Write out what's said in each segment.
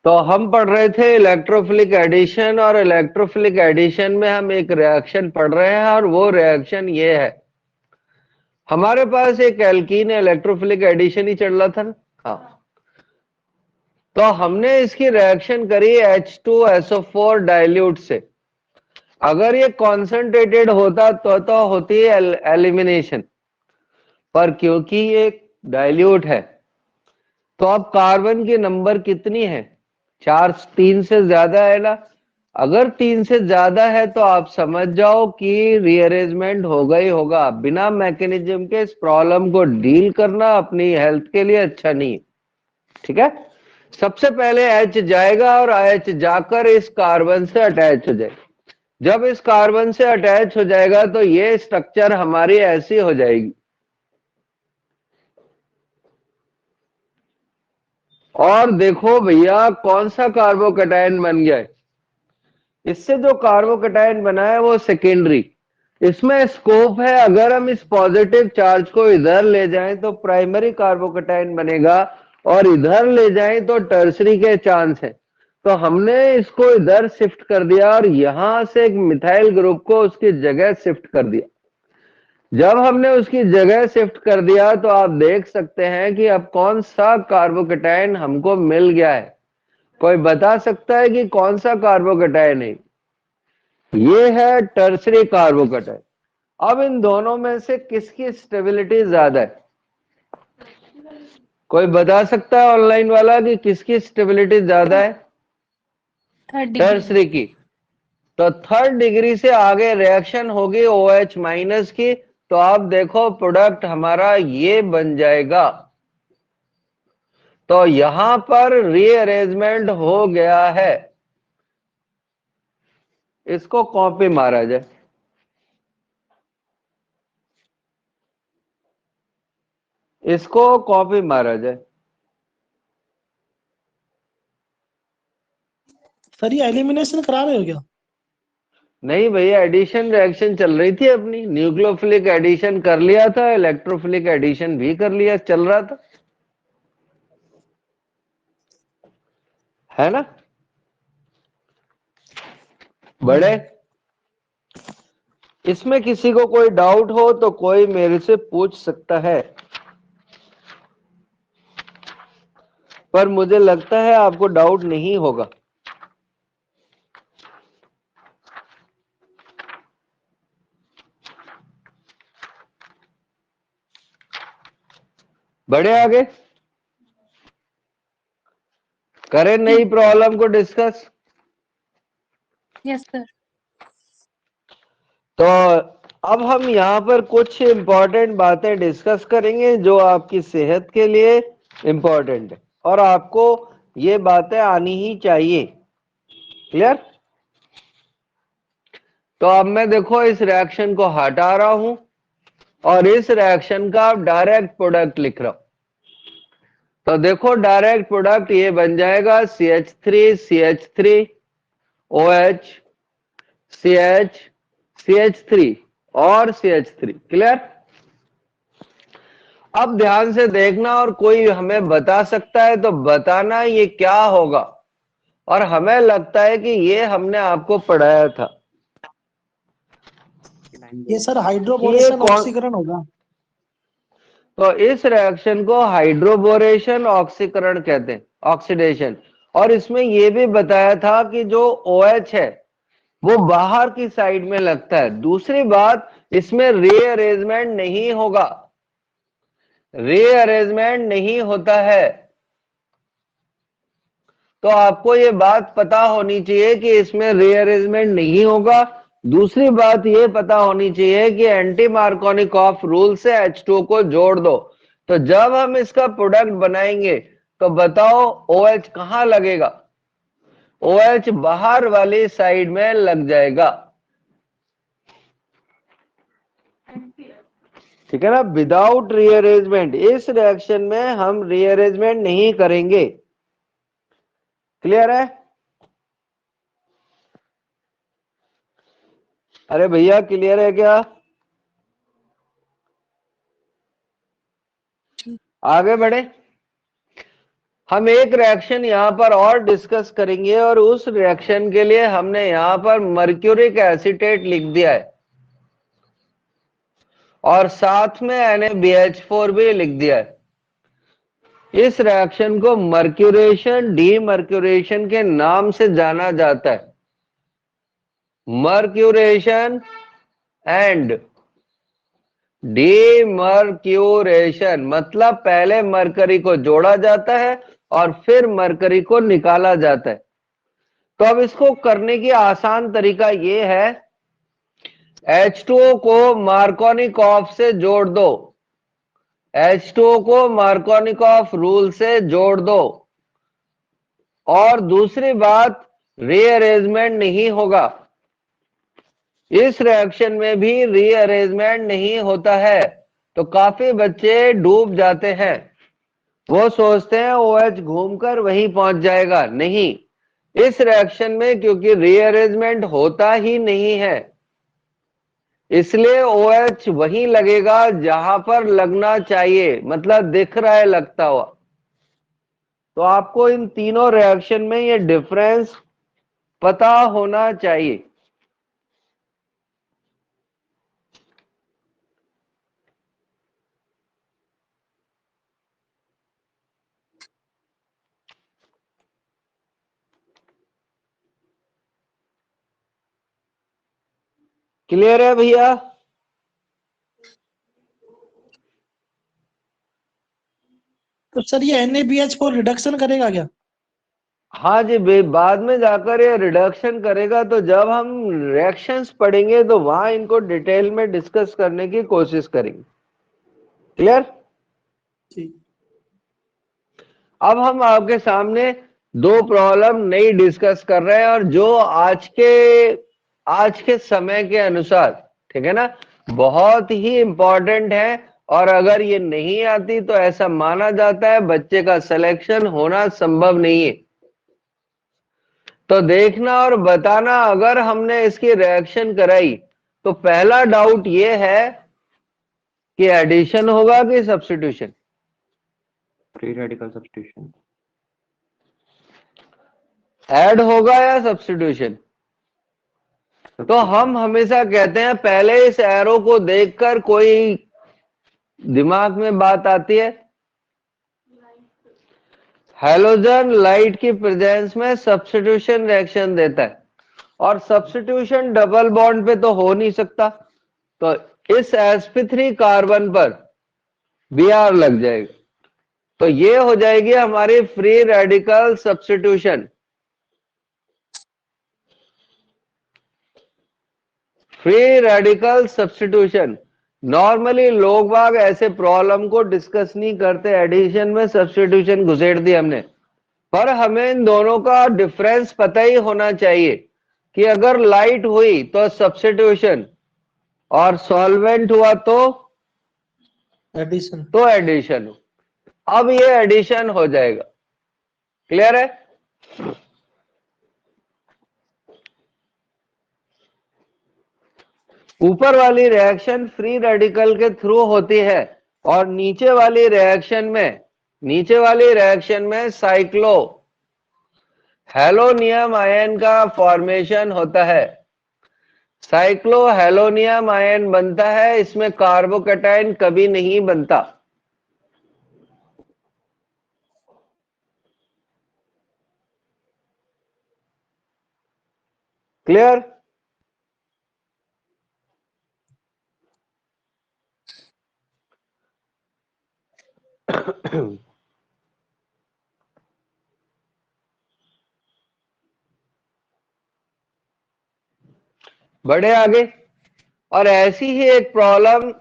तो हम पढ़ रहे थे इलेक्ट्रोफिलिक एडिशन, और इलेक्ट्रोफिलिक एडिशन में हम एक रिएक्शन पढ़ रहे हैं, और वो रिएक्शन ये है। हमारे पास एक एल्कीन इलेक्ट्रोफिलिक एडिशन ही चल रहा था ना। हाँ, तो हमने इसकी रिएक्शन करी H2SO4 डाइल्यूट से। अगर ये कॉन्सेंट्रेटेड होता तो होती है एलिमिनेशन, पर क्योंकि ये डाइल्यूट है तो अब कार्बन की नंबर कितनी है? 4, 3 से ज्यादा है ना। अगर 3 से ज्यादा है तो आप समझ जाओ कि रीअरेंजमेंट होगा ही होगा। बिना मैकेनिज्म के इस प्रॉब्लम को डील करना अपनी हेल्थ के लिए अच्छा नहीं है। ठीक है, सबसे पहले H जाएगा और H जाकर इस कार्बन से अटैच हो जाएगा। जब इस कार्बन से अटैच हो जाएगा तो ये स्ट्रक्चर हमारी ऐसी हो जाएगी, और देखो भैया कौन सा कार्बोकैटायन बन गया है। इससे जो कार्बोकैटायन बना है वो सेकेंडरी। इसमें स्कोप है, अगर हम इस पॉजिटिव चार्ज को इधर ले जाएं तो प्राइमरी कार्बोकैटायन बनेगा, और इधर ले जाएं तो टर्सरी के चांस है। तो हमने इसको इधर शिफ्ट कर दिया और यहां से एक मिथाइल ग्रुप को उसकी जगह शिफ्ट कर दिया। जब हमने उसकी जगह शिफ्ट कर दिया तो आप देख सकते हैं कि अब कौन सा कार्बोकैटायन हमको मिल गया है। कोई बता सकता है कि कौन सा कार्बोकैटायन है? ये है टर्सरी कार्बोकैटायन। अब इन दोनों में से किसकी स्टेबिलिटी ज्यादा है? कोई बता सकता है ऑनलाइन वाला कि किसकी स्टेबिलिटी ज्यादा है? टर्सरी की। तो थर्ड डिग्री से आगे रिएक्शन होगी OH माइनस की, तो आप देखो प्रोडक्ट हमारा ये बन जाएगा। तो यहां पर रीअरेंजमेंट हो गया है। इसको कॉपी मारा जाए। इसको कॉपी मारा जाए। सर ये एलिमिनेशन करा रहे हो क्या? नहीं भैया, एडिशन रिएक्शन चल रही थी अपनी। न्यूक्लियोफिलिक एडिशन कर लिया था, इलेक्ट्रोफिलिक एडिशन भी कर लिया, चल रहा था, है ना बड़े? इसमें किसी को कोई डाउट हो तो कोई मेरे से पूछ सकता है, पर मुझे लगता है आपको डाउट नहीं होगा। बड़े आगे करें नई प्रॉब्लम को डिस्कस। Yes sir. तो अब हम यहाँ पर कुछ इंपॉर्टेंट बातें डिस्कस करेंगे जो आपकी सेहत के लिए इंपॉर्टेंट है, और आपको ये बातें आनी ही चाहिए। क्लियर? तो अब मैं देखो इस रिएक्शन को हटा रहा हूं और इस रिएक्शन का डायरेक्ट प्रोडक्ट लिख रहा हूं। तो देखो डायरेक्ट प्रोडक्ट ये बन जाएगा CH3 CH3 OH CH CH3 और CH3। क्लियर? अब ध्यान से देखना, और कोई हमें बता सकता है तो बताना ये क्या होगा। और हमें लगता है कि ये हमने आपको पढ़ाया था ये सर कि ये हाइड्रोबोरेशन कौन। ऑक्सीकरण होगा। तो इस रिएक्शन को हाइड्रोबोरेशन ऑक्सीकरण कहते हैं, ऑक्सीडेशन। और इसमें यह भी बताया था कि जो OH है वो बाहर की साइड में लगता है। दूसरी बात, इसमें रीअरेंजमेंट नहीं होगा, रीअरेंजमेंट नहीं होता है। तो आपको ये बात पता होनी चाहिए कि इसमें रीअरेंजमेंट नहीं होगा। दूसरी बात ये पता होनी चाहिए कि एंटी मार्कोनिकॉफ रूल से H2 को जोड़ दो। तो जब हम इसका प्रोडक्ट बनाएंगे तो बताओ OH कहां लगेगा? OH बाहर वाली साइड में लग जाएगा। ठीक है ना? विदाउट रीअरेंजमेंट इस रिएक्शन में हम रीअरेंजमेंट नहीं करेंगे। क्लियर है? अरे भैया क्लियर है क्या? आगे बढ़े। हम एक रिएक्शन यहां पर और डिस्कस करेंगे और उस रिएक्शन के लिए हमने यहां पर मर्क्यूरिक एसीटेट लिख दिया है और साथ में NaBH4 भी लिख दिया है। इस रिएक्शन को मर्क्यूरेशन डीमर्क्यूरेशन के नाम से जाना जाता है। मर्क्यूरेशन एंड डीमर्क्यूरेशन मतलब पहले मरकरी को जोड़ा जाता है और फिर मरकरी को निकाला जाता है। तो अब इसको करने की आसान तरीका ये है, H2O को मार्कोनिकॉफ से जोड़ दो, H2O को मार्कोनिकॉफ रूल से जोड़ दो। और दूसरी बात, रीअरेंजमेंट नहीं होगा। इस रिएक्शन में भी रीअरेंजमेंट नहीं होता है। तो काफी बच्चे डूब जाते हैं, वो सोचते हैं OH घूमकर वहीं पहुंच जाएगा। नहीं, इस रिएक्शन में क्योंकि रीअरेंजमेंट होता ही नहीं है, इसलिए OH वहीं लगेगा जहां पर लगना चाहिए, मतलब दिख रहा है लगता हुआ। तो आपको इन तीनों रिएक्शन में ये डिफरेंस पता होना चाहिए। क्लियर है भैया? तो सर ये NaBH4 रिडक्शन करेगा क्या? हाँ जी, बाद में जाकर ये रिडक्शन करेगा। तो जब हम रिएक्शंस पढ़ेंगे तो वहां इनको डिटेल में डिस्कस करने की कोशिश करेंगे। क्लियर? ठीक। अब हम आपके सामने दो प्रॉब्लम नई डिस्कस कर रहे हैं और जो आज के समय के अनुसार, ठीक है ना, बहुत ही इंपॉर्टेंट है। और अगर ये नहीं आती तो ऐसा माना जाता है बच्चे का सिलेक्शन होना संभव नहीं है। तो देखना और बताना, अगर हमने इसकी रिएक्शन कराई तो पहला डाउट ये है कि एडिशन होगा कि substitution? Free radical substitution. Add होगा या सब्स्टिट्यूशन? तो हम हमेशा कहते हैं, पहले इस एरो को देखकर कोई दिमाग में बात आती है, हैलोजन लाइट की प्रेजेंस में सब्स्टिट्यूशन रिएक्शन देता है और सब्स्टिट्यूशन डबल बॉन्ड पे तो हो नहीं सकता। तो इस sp3 कार्बन पर Br लग जाएगा। तो ये हो जाएगी हमारी free radical substitution. Free radical substitution. Normally लोग बाग ऐसे प्रॉब्लम को डिस्कस नहीं करते, एडिशन में सब्स्टिट्यूशन घुसेड़ दी हमने। पर हमें इन दोनों का डिफरेंस पता ही होना चाहिए कि अगर लाइट हुई तो सब्स्टिट्यूशन और सॉल्वेंट हुआ एडिशन। तो एडिशन। अब ये एडिशन हो जाएगा। क्लियर है? ऊपर वाली रिएक्शन फ्री रेडिकल के थ्रू होती है और नीचे वाली रिएक्शन में साइक्लो हेलोनियम आयन का फॉर्मेशन होता है। साइक्लो हेलोनियम आयन बनता है, इसमें कार्बोकैटायन कभी नहीं बनता। क्लियर? बढ़े आगे। और ऐसी ही एक प्रॉब्लम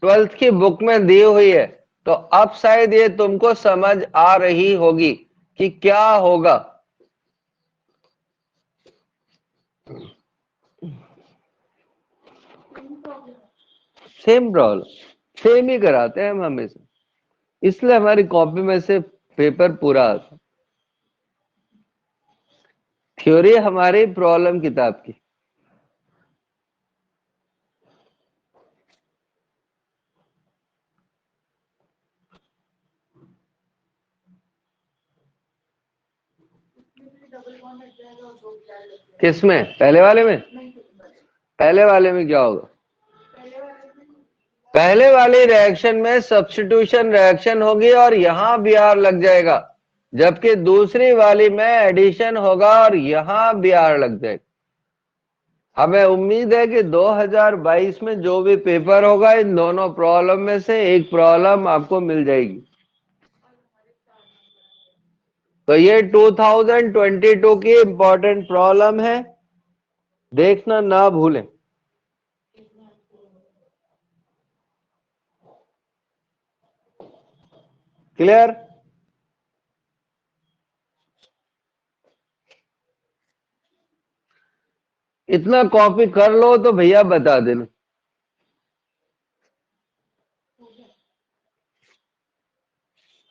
12th की बुक में दी हुई है, तो अब शायद ये तुमको समझ आ रही होगी कि क्या होगा। सेम प्रॉब्लम, सेम ही कराते हैं हम हमेशा, इसलिए हमारी कॉपी में से पेपर पूरा आता। थ्योरी हमारी प्रॉब्लम किताब की। किसमें? पहले वाले में? पहले वाले में क्या होगा? पहले वाली रिएक्शन में सब्स्टिट्यूशन रिएक्शन होगी और यहां Br लग जाएगा, जबकि दूसरी वाली में एडिशन होगा और यहां Br लग जाएगा। हमें उम्मीद है कि 2022 में जो भी पेपर होगा इन दोनों प्रॉब्लम में से एक प्रॉब्लम आपको मिल जाएगी। तो ये 2022 की इंपॉर्टेंट प्रॉब्लम है, देखना ना भूलें। क्लियर? इतना कॉपी कर लो तो भैया बता देना।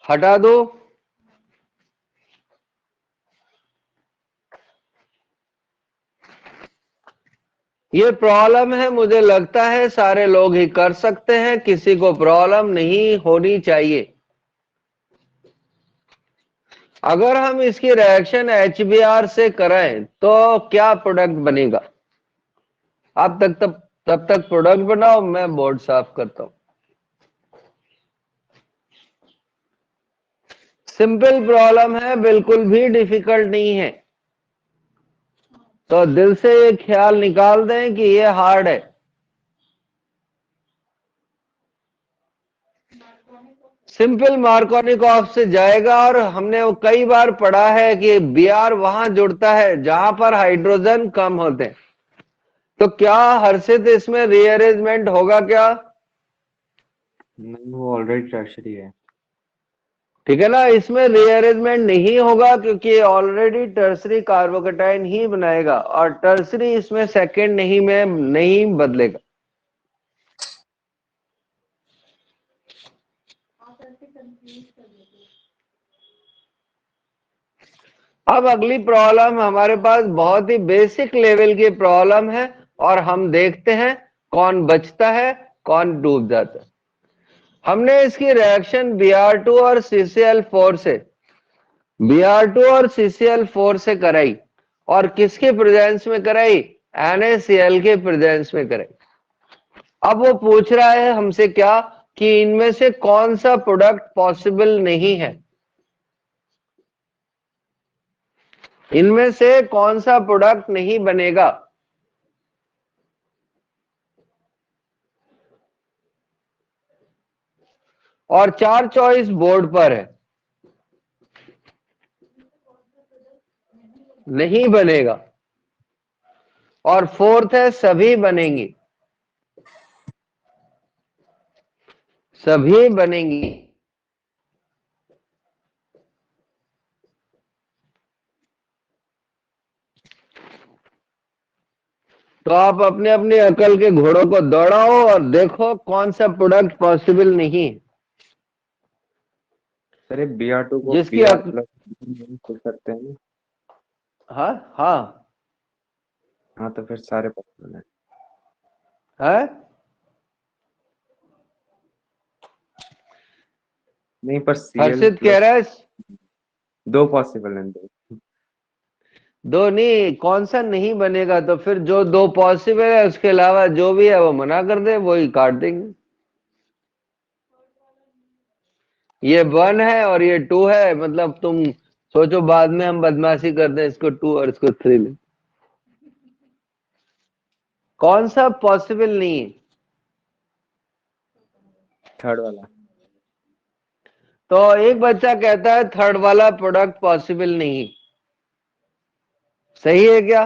हटा दो। ये प्रॉब्लम है, मुझे लगता है सारे लोग ही कर सकते हैं, किसी को प्रॉब्लम नहीं होनी चाहिए। अगर हम इसकी रिएक्शन HBr से करें तो क्या प्रोडक्ट बनेगा? आप तब तक प्रोडक्ट बनाओ, मैं बोर्ड साफ करता हूं। सिंपल प्रॉब्लम है, बिल्कुल भी डिफिकल्ट नहीं है। तो दिल से ये ख्याल निकाल दें कि ये हार्ड है। सिंपल मार्कोनिकॉफ से जाएगा और हमने वो कई बार पढ़ा है कि Br वहां जुड़ता है जहां पर हाइड्रोजन कम होते हैं। तो क्या हर्षित इसमें रीअरेंजमेंट होगा क्या? नहीं, वो ऑलरेडी टर्शरी है। ठीक है ना, इसमें रीअरेंजमेंट नहीं होगा क्योंकि ऑलरेडी टर्सरी कार्बोकेटाइन ही बनाएगा और टर्सरी इसमें सेकंड नहीं बदलेगा। अब अगली प्रॉब्लम हमारे पास बहुत ही बेसिक लेवल की प्रॉब्लम है और हम देखते हैं कौन बचता है कौन डूब जाता है। हमने इसकी रिएक्शन Br2 और CCl4 से कराई और किसके प्रेजेंस में कराई? NaCl के प्रेजेंस में कराई। अब वो पूछ रहा है हमसे क्या कि इनमें से कौन सा प्रोडक्ट पॉसिबल नहीं है, इनमें से कौन सा प्रोडक्ट नहीं बनेगा। और 4 चॉइस बोर्ड पर है, नहीं बनेगा। और फोर्थ है सभी बनेंगी, सभी बनेंगी। तो आप अपने अपनी अकल के घोड़ों को दौड़ाओ और देखो कौन सा प्रोडक्ट पॉसिबल नहीं है। सर ये Br2 को जिसकी Br प्लस कर सकते हैं। हाँ हाँ हाँ, तो फिर सारे पॉसिबल है। है। नहीं, पर Cl हर्षित कह प्लस रहा है 2 पॉसिबल है। 2 नहीं, कौन सा नहीं बनेगा? तो फिर जो 2 पॉसिबल है उसके अलावा जो भी है वो मना कर दे, वही काट देंगे। ये 1 है और ये 2 है, मतलब तुम सोचो बाद में हम बदमाशी कर दें, इसको 2 और इसको 3 ले। कौन सा पॉसिबल नहीं है? थर्ड वाला। तो एक बच्चा कहता है थर्ड वाला प्रोडक्ट पॉसिबल नहीं, सही है क्या?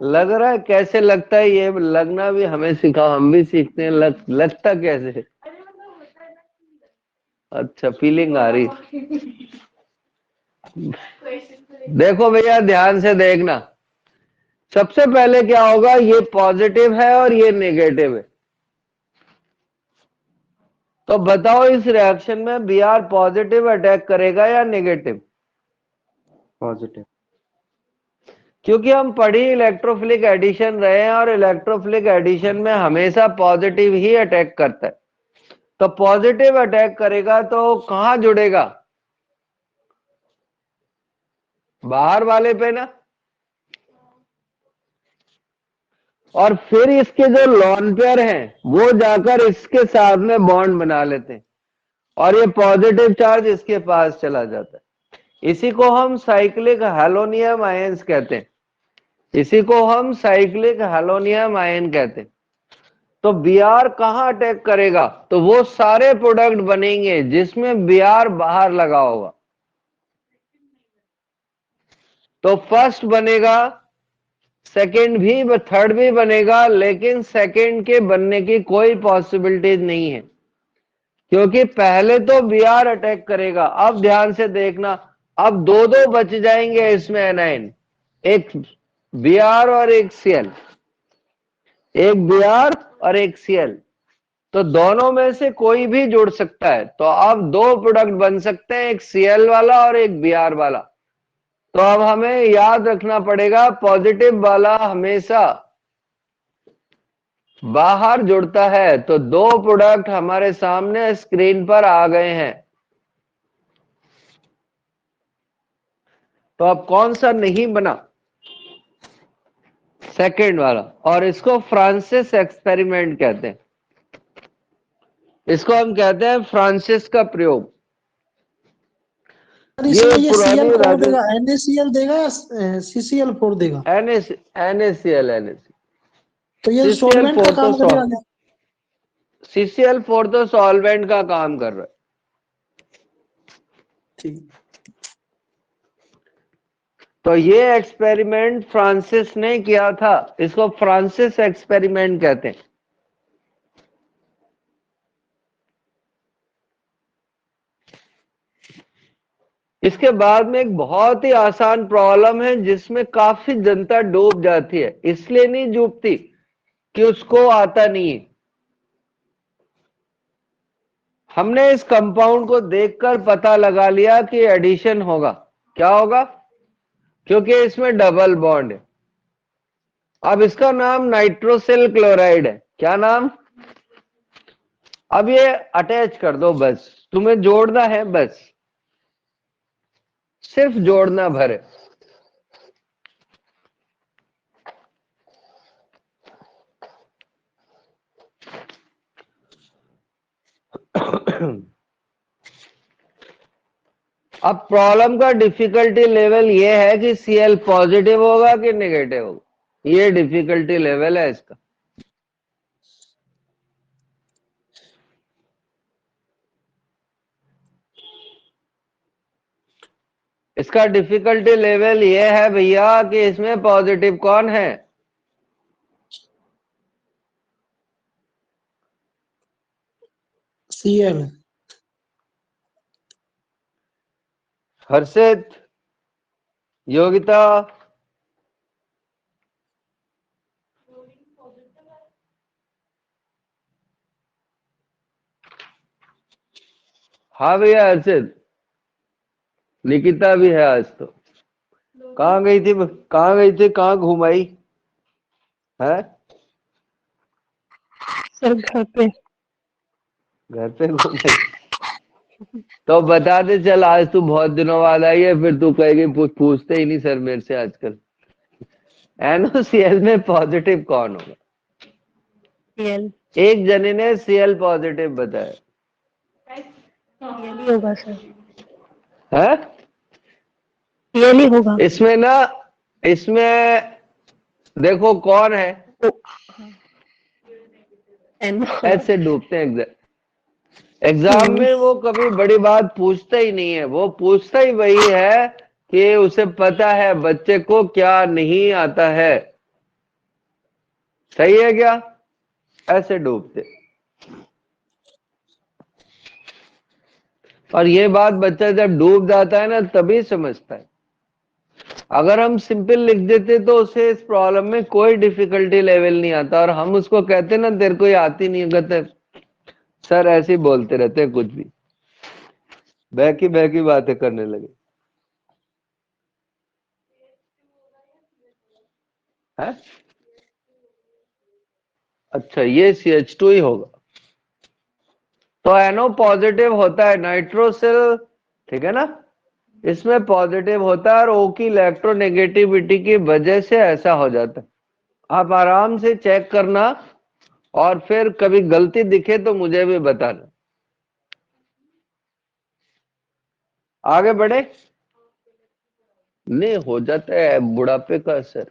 लग रहा है? कैसे लगता है? ये लगना भी हमें सिखाओ, हम भी सीखते हैं। लगता कैसे है? अच्छा, फीलिंग आ रही। देखो भैया ध्यान से देखना, सबसे पहले क्या होगा, ये पॉजिटिव है और ये नेगेटिव है। तो बताओ इस रिएक्शन में Br पॉजिटिव अटैक करेगा या नेगेटिव? पॉजिटिव। क्योंकि हम पढ़ी इलेक्ट्रोफिलिक एडिशन रहे हैं और इलेक्ट्रोफिलिक एडिशन में हमेशा पॉजिटिव ही अटैक करता है। तो पॉजिटिव अटैक करेगा तो कहां जुड़ेगा? बाहर वाले पे ना, और फिर इसके जो लॉन पेयर हैं वो जाकर इसके साथ में बॉन्ड बना लेते हैं और ये पॉजिटिव चार्ज इसके पास चला जाता है। इसी को हम साइक्लिक हैलोनियम आयंस कहते हैं, इसी को हम साइक्लिक हैलोनियम आयन कहते हैं। तो Br कहां अटैक करेगा? तो वो सारे प्रोडक्ट बनेंगे जिसमें Br बाहर लगा होगा। तो फर्स्ट बनेगा, सेकंड भी, थर्ड भी बनेगा, लेकिन सेकंड के बनने की कोई पॉसिबिलिटी नहीं है क्योंकि पहले तो Br अटैक करेगा। अब ध्यान से देखना, अब दो दो बच जाएंगे इसमें एनाइन, एक Br और एक Cl, एक Br और एक Cl। तो दोनों में से कोई भी जुड़ सकता है। तो अब दो प्रोडक्ट बन सकते हैं, एक Cl वाला और एक Br वाला। तो अब हमें याद रखना पड़ेगा, पॉजिटिव वाला हमेशा बाहर जुड़ता है। तो दो प्रोडक्ट हमारे सामने स्क्रीन पर आ गए हैं। तो अब कौन सा नहीं बना? सेकंड वाला, और इसको फ्रांसिस एक्सपेरिमेंट कहते हैं। इसको हम कहते हैं फ्रांसिस का प्रयोग। सर ये इसमें ये पुरानी Cl4 राजन देगा, NaCl देगा या CCl4 देगा? NaCl तो ये सॉल्वेंट का CCl4 तो काम करेगा क्या? CCl4 तो सॉल्वेंट का काम कर रहा है। ठीक। तो ये एक्सपेरिमेंट फ्रांसिस ने किया था, इसको फ्रांसिस एक्सपेरिमेंट कहते हैं। इसके बाद में एक बहुत ही आसान प्रॉब्लम है जिसमें काफी जनता डूब जाती है, इसलिए नहीं डूबती कि उसको आता नहीं है। हमने इस कंपाउंड को देखकर पता लगा लिया कि एडिशन होगा। क्या होगा? क्योंकि इसमें डबल बॉन्ड है। अब इसका नाम नाइट्रोसिल क्लोराइड है। क्या नाम? अब ये अटैच कर दो, बस तुम्हें जोड़ना है, बस सिर्फ जोड़ना भर है। अब प्रॉब्लम का डिफिकल्टी लेवल ये है कि Cl पॉजिटिव होगा कि नेगेटिव होगा, ये डिफिकल्टी लेवल है इसका। इसका डिफिकल्टी लेवल ये है भैया कि इसमें पॉजिटिव कौन है? Cl। हर्षित, योगिता, हाँ भैया हर्षित, निकिता भी है आज तो। कहाँ गई थी, कहाँ गई थी, कहाँ घुमाई है? सर घर पे। घर पे घुमाई? तो बता दे, चल आज तू बहुत दिनों बाद आई है, फिर तू कहेगी पूछते ही नहीं सर मेरे से आजकल। NaCl में पॉजिटिव कौन होगा? Cl। एक जने ने Cl पॉजिटिव बताया Cl ही होगा सर, है। Cl ही होगा। इसमें ना, इसमें देखो कौन है, NO। ऐसे डूबते हैं एग्जाम में। वो कभी बड़ी बात पूछता ही नहीं है, वो पूछता ही वही है कि उसे पता है बच्चे को क्या नहीं आता है। सही है क्या? ऐसे डूबते। और ये बात बच्चा जब डूब जाता है ना तभी समझता है। अगर हम सिंपल लिख देते तो उसे इस प्रॉब्लम में कोई डिफिकल्टी लेवल नहीं आता, और हम उसको कहते ना तेरे को ये आती नहीं, कहते सर ऐसे ही बोलते रहते हैं, कुछ भी बहकी बातें करने लगे है। अच्छा, ये CH2 ही होगा। तो NO पॉजिटिव होता है नाइट्रोसिल, ठीक है ना। इसमें पॉजिटिव होता है और O की इलेक्ट्रोनेगेटिविटी की वजह से ऐसा हो जाता है। आप आराम से चेक करना और फिर कभी गलती दिखे तो मुझे भी बताना। आगे बढ़े। नहीं हो जाता है बुढ़ापे का असर।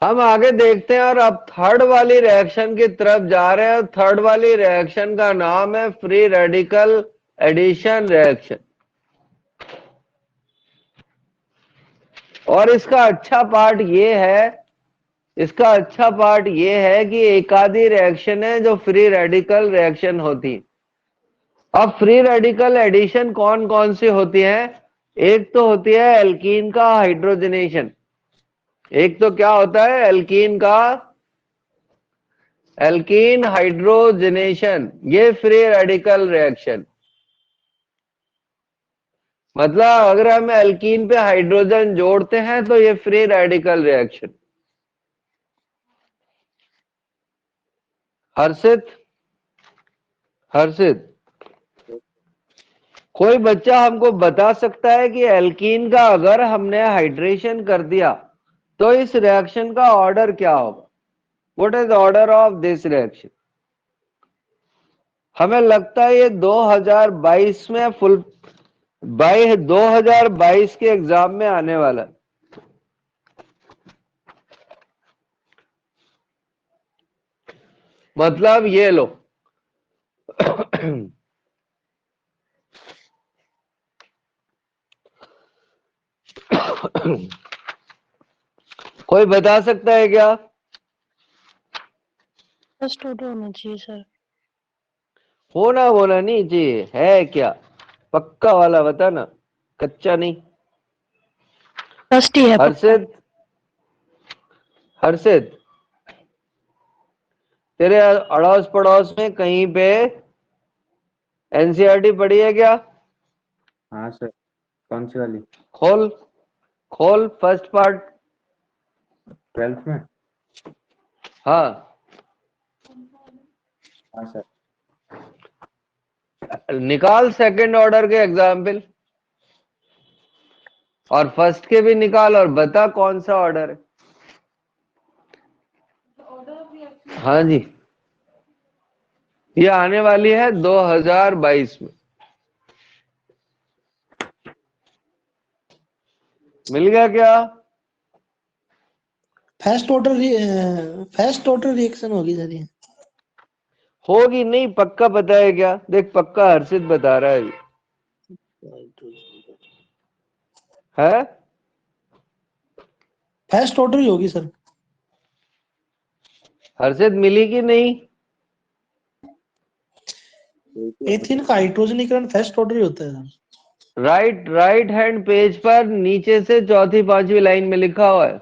हम आगे देखते हैं और अब थर्ड वाली रिएक्शन की तरफ जा रहे हैं। थर्ड वाली रिएक्शन का नाम है फ्री रेडिकल एडिशन रिएक्शन। और इसका अच्छा पार्ट ये है कि एक आधी रिएक्शन है जो फ्री रेडिकल रिएक्शन होती है। अब फ्री रेडिकल एडिशन कौन कौन सी होती है? एक तो होती है एल्कीन का हाइड्रोजनेशन। एक तो क्या होता है? Alkene hydrogenation. ये फ्री रेडिकल रिएक्शन, मतलब अगर हम एल्कीन पे हाइड्रोजन जोड़ते हैं तो ये फ्री रेडिकल रिएक्शन। हर्षित कोई बच्चा हमको बता सकता है कि एल्कीन का अगर हमने हाइड्रेशन कर दिया तो इस रिएक्शन का ऑर्डर क्या होगा? What is order of this reaction? हमें लगता है ये 2022 में 2022 के एग्जाम में आने वाला है। मतलब ये लो कोई बता सकता है क्या? फर्स्ट ऑर्डर होना चाहिए सर। होना नहीं चाहिए है क्या? पक्का वाला बता ना, कच्चा नहीं। फर्स्ट ही है पक्का। हर्षित तेरे अड़ोस पड़ोस में कहीं पे एनसीईआरटी पढ़ी है क्या? हाँ सर। कौन सी वाली? खोल फर्स्ट पार्ट। 12th में? हाँ हाँ सर। निकाल सेकंड ऑर्डर के एग्जाम्पल और फर्स्ट के भी निकाल और बता कौन सा ऑर्डर है। हाँ जी, ये आने वाली है 2022 में। मिल गया क्या? फर्स्ट ऑर्डर रिएक्शन होगी सर ये। होगी नहीं, पक्का पता है क्या? देख पक्का हर्षित बता रहा है है? फर्स्ट ऑर्डर ही होगी सर। हर्षित मिली कि नहीं? एथिन का हाइड्रोजनीकरण फर्स्ट ऑर्डर ही होता है सर। राइट हैंड पेज पर नीचे से चौथी पांचवी लाइन में लिखा हुआ है।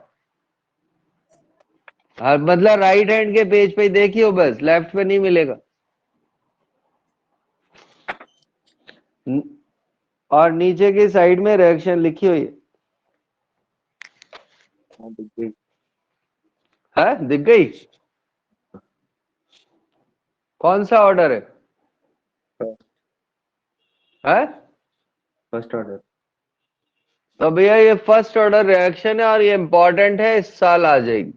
मतलब राइट हैंड के पेज पे ही देखियो, बस लेफ्ट पे नहीं मिलेगा। और नीचे की साइड में रिएक्शन लिखी हुई है। हाँ, दिख गई। है दिख गई? कौन सा ऑर्डर है? First order. तो भैया ये फर्स्ट ऑर्डर रिएक्शन है और ये इंपॉर्टेंट है, इस साल आ जाएगी।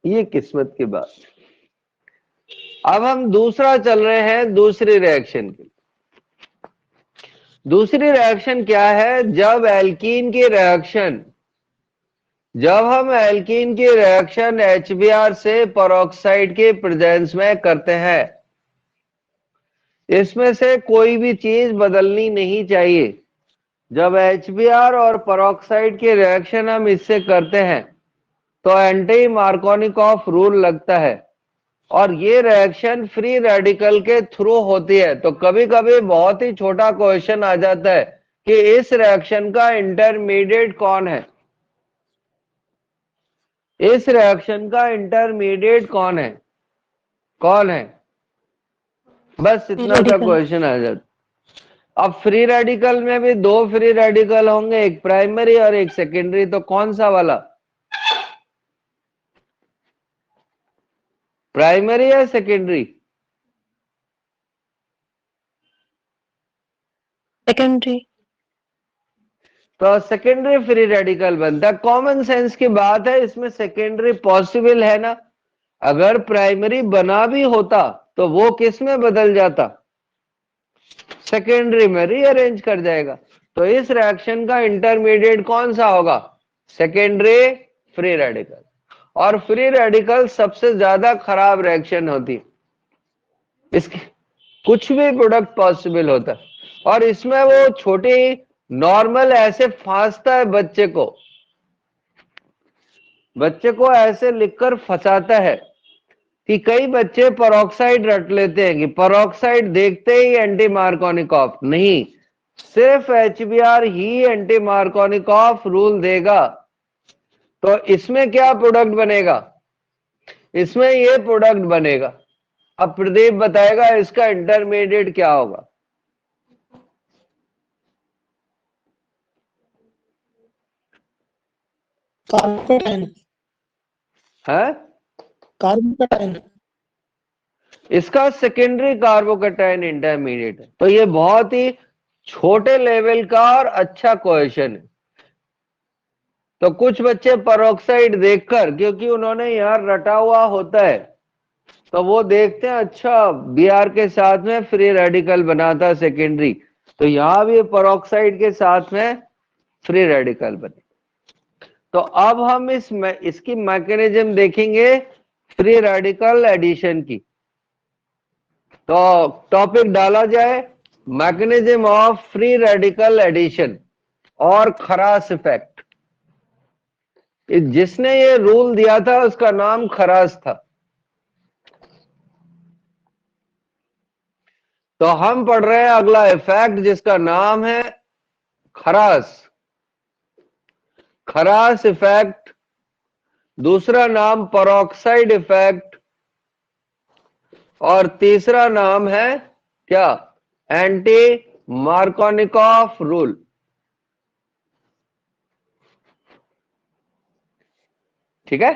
ये किस्मत की बात। अब हम दूसरा चल रहे हैं, दूसरी रिएक्शन की। दूसरी रिएक्शन क्या है? जब हम एल्कीन की रिएक्शन HBr से पेरोक्साइड के प्रेजेंस में करते हैं, इसमें से कोई भी चीज बदलनी नहीं चाहिए। जब HBr और पेरोक्साइड की रिएक्शन हम इससे करते हैं तो एंटी मार्कोनिकॉफ रूल लगता है और ये रिएक्शन फ्री रेडिकल के थ्रू होती है। तो कभी कभी बहुत ही छोटा क्वेश्चन आ जाता है कि इस रिएक्शन का इंटरमीडिएट कौन है? इस रिएक्शन का इंटरमीडिएट कौन है? बस इतना सा क्वेश्चन आ जाता। अब फ्री रेडिकल में भी दो फ्री रेडिकल होंगे, एक प्राइमरी और एक सेकेंडरी, तो कौन सा वाला? प्राइमरी या सेकेंडरी? सेकेंडरी। तो सेकेंडरी फ्री रेडिकल बनता है। कॉमन सेंस की बात है, इसमें सेकेंडरी पॉसिबल है ना। अगर प्राइमरी बना भी होता तो वो किस में बदल जाता? सेकेंडरी में रीअरेंज कर जाएगा। तो इस रिएक्शन का इंटरमीडिएट कौन सा होगा? Secondary free radical. और फ्री रेडिकल सबसे ज्यादा खराब रिएक्शन होती है, इसके कुछ भी प्रोडक्ट पॉसिबल होता है। और इसमें वो छोटी नॉर्मल ऐसे फांसता है बच्चे को ऐसे लिखकर फंसाता है कि कई बच्चे पेरोक्साइड रट लेते हैं कि पेरोक्साइड देखते ही एंटी मार्कोनिकॉफ। नहीं, सिर्फ HBr ही एंटी मार्कोनिकॉफ रूल देगा। तो इसमें क्या प्रोडक्ट बनेगा? इसमें ये प्रोडक्ट बनेगा। अब प्रदीप बताएगा इसका इंटरमीडिएट क्या होगा। कार्बोकैटायन। है कार्बोकैटायन। इसका सेकेंडरी कार्बोकैटायन इंटरमीडिएट है। तो ये बहुत ही छोटे लेवल का और अच्छा क्वेश्चन है। तो कुछ बच्चे पेरोक्साइड देखकर, क्योंकि उन्होंने यार रटा हुआ होता है, तो वो देखते हैं अच्छा Br के साथ में फ्री रेडिकल बनाता सेकेंडरी, तो यहां भी पेरोक्साइड के साथ में फ्री रेडिकल बने। तो अब हम इसकी मैकेनिज्म देखेंगे फ्री रेडिकल एडिशन की। तो टॉपिक डाला जाए, mechanism of free radical addition और खरास इफेक्ट। जिसने ये रूल दिया था उसका नाम खरास था। तो हम पढ़ रहे हैं अगला इफेक्ट जिसका नाम है खरास। खरास इफेक्ट, दूसरा नाम पेरोक्साइड इफेक्ट, और तीसरा नाम है क्या? Anti Markovnikov rule. ठीक है,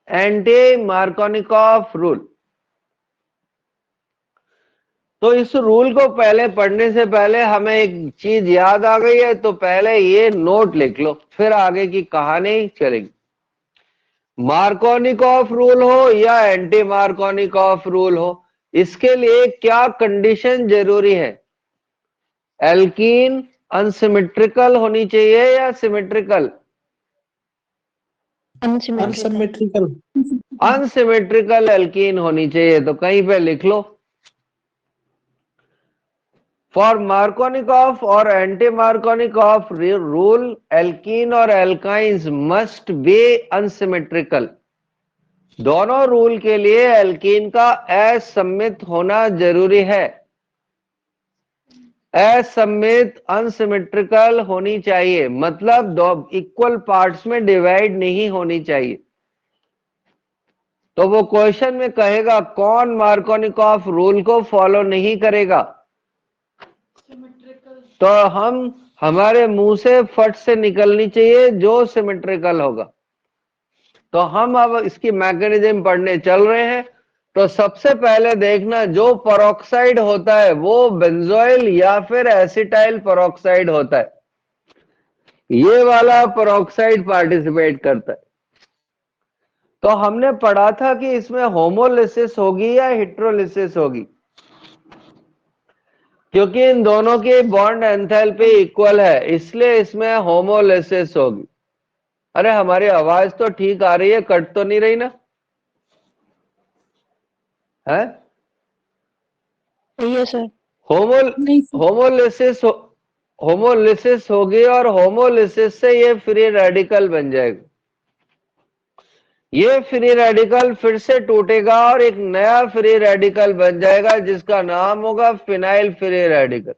एंटी मार्कोनिकॉफ रूल। तो इस रूल को पहले पढ़ने से पहले हमें एक चीज याद आ गई है, तो पहले ये नोट लिख लो, फिर आगे की कहानी चलेगी। मार्कोनिकॉफ रूल हो या एंटी मार्कोनिकॉफ रूल हो, इसके लिए क्या कंडीशन जरूरी है? एल्कीन अनसिमेट्रिकल होनी चाहिए या सिमेट्रिकल? अनसिमेट्रिकल। अनसिमेट्रिकल एल्कीन होनी चाहिए। तो कहीं पे लिख लो, फॉर मार्कोनिकॉफ और एंटी मार्कोनिकॉफ रूल, एल्कीन और एल्काइंस मस्ट बी अनसिमेट्रिकल। दोनों रूल के लिए एल्कीन का असममित होना जरूरी है। असममित अनसिमेट्रिकल होनी चाहिए, मतलब दो इक्वल पार्ट्स में डिवाइड नहीं होनी चाहिए। तो वो क्वेश्चन में कहेगा कौन मार्कोनिकॉफ रूल को फॉलो नहीं करेगा? तो हमारे मुंह से फट से निकलनी चाहिए जो सिमेट्रिकल होगा। तो हम अब इसकी मैकेनिज्म पढ़ने चल रहे हैं। तो सबसे पहले देखना, जो पेरोक्साइड होता है वो बेंजोइल या फिर एसिटाइल पेरोक्साइड होता है। ये वाला पेरोक्साइड पार्टिसिपेट करता है। तो हमने पढ़ा था कि इसमें होमोलिसिस होगी या हेट्रोलिसिस होगी, क्योंकि इन दोनों की बॉन्ड एंथैल्पी इक्वल है, इसलिए इसमें होमोलिसिस होगी। अरे हमारी आवाज तो ठीक आ रही है, कट तो नहीं रही ना? है सही है सर। होमोलिसिस होगी और होमोलिसिस से ये फ्री रेडिकल बन जाएगा। ये फ्री रेडिकल फिर से टूटेगा और एक नया फ्री रेडिकल बन जाएगा जिसका नाम होगा फिनाइल फ्री रेडिकल।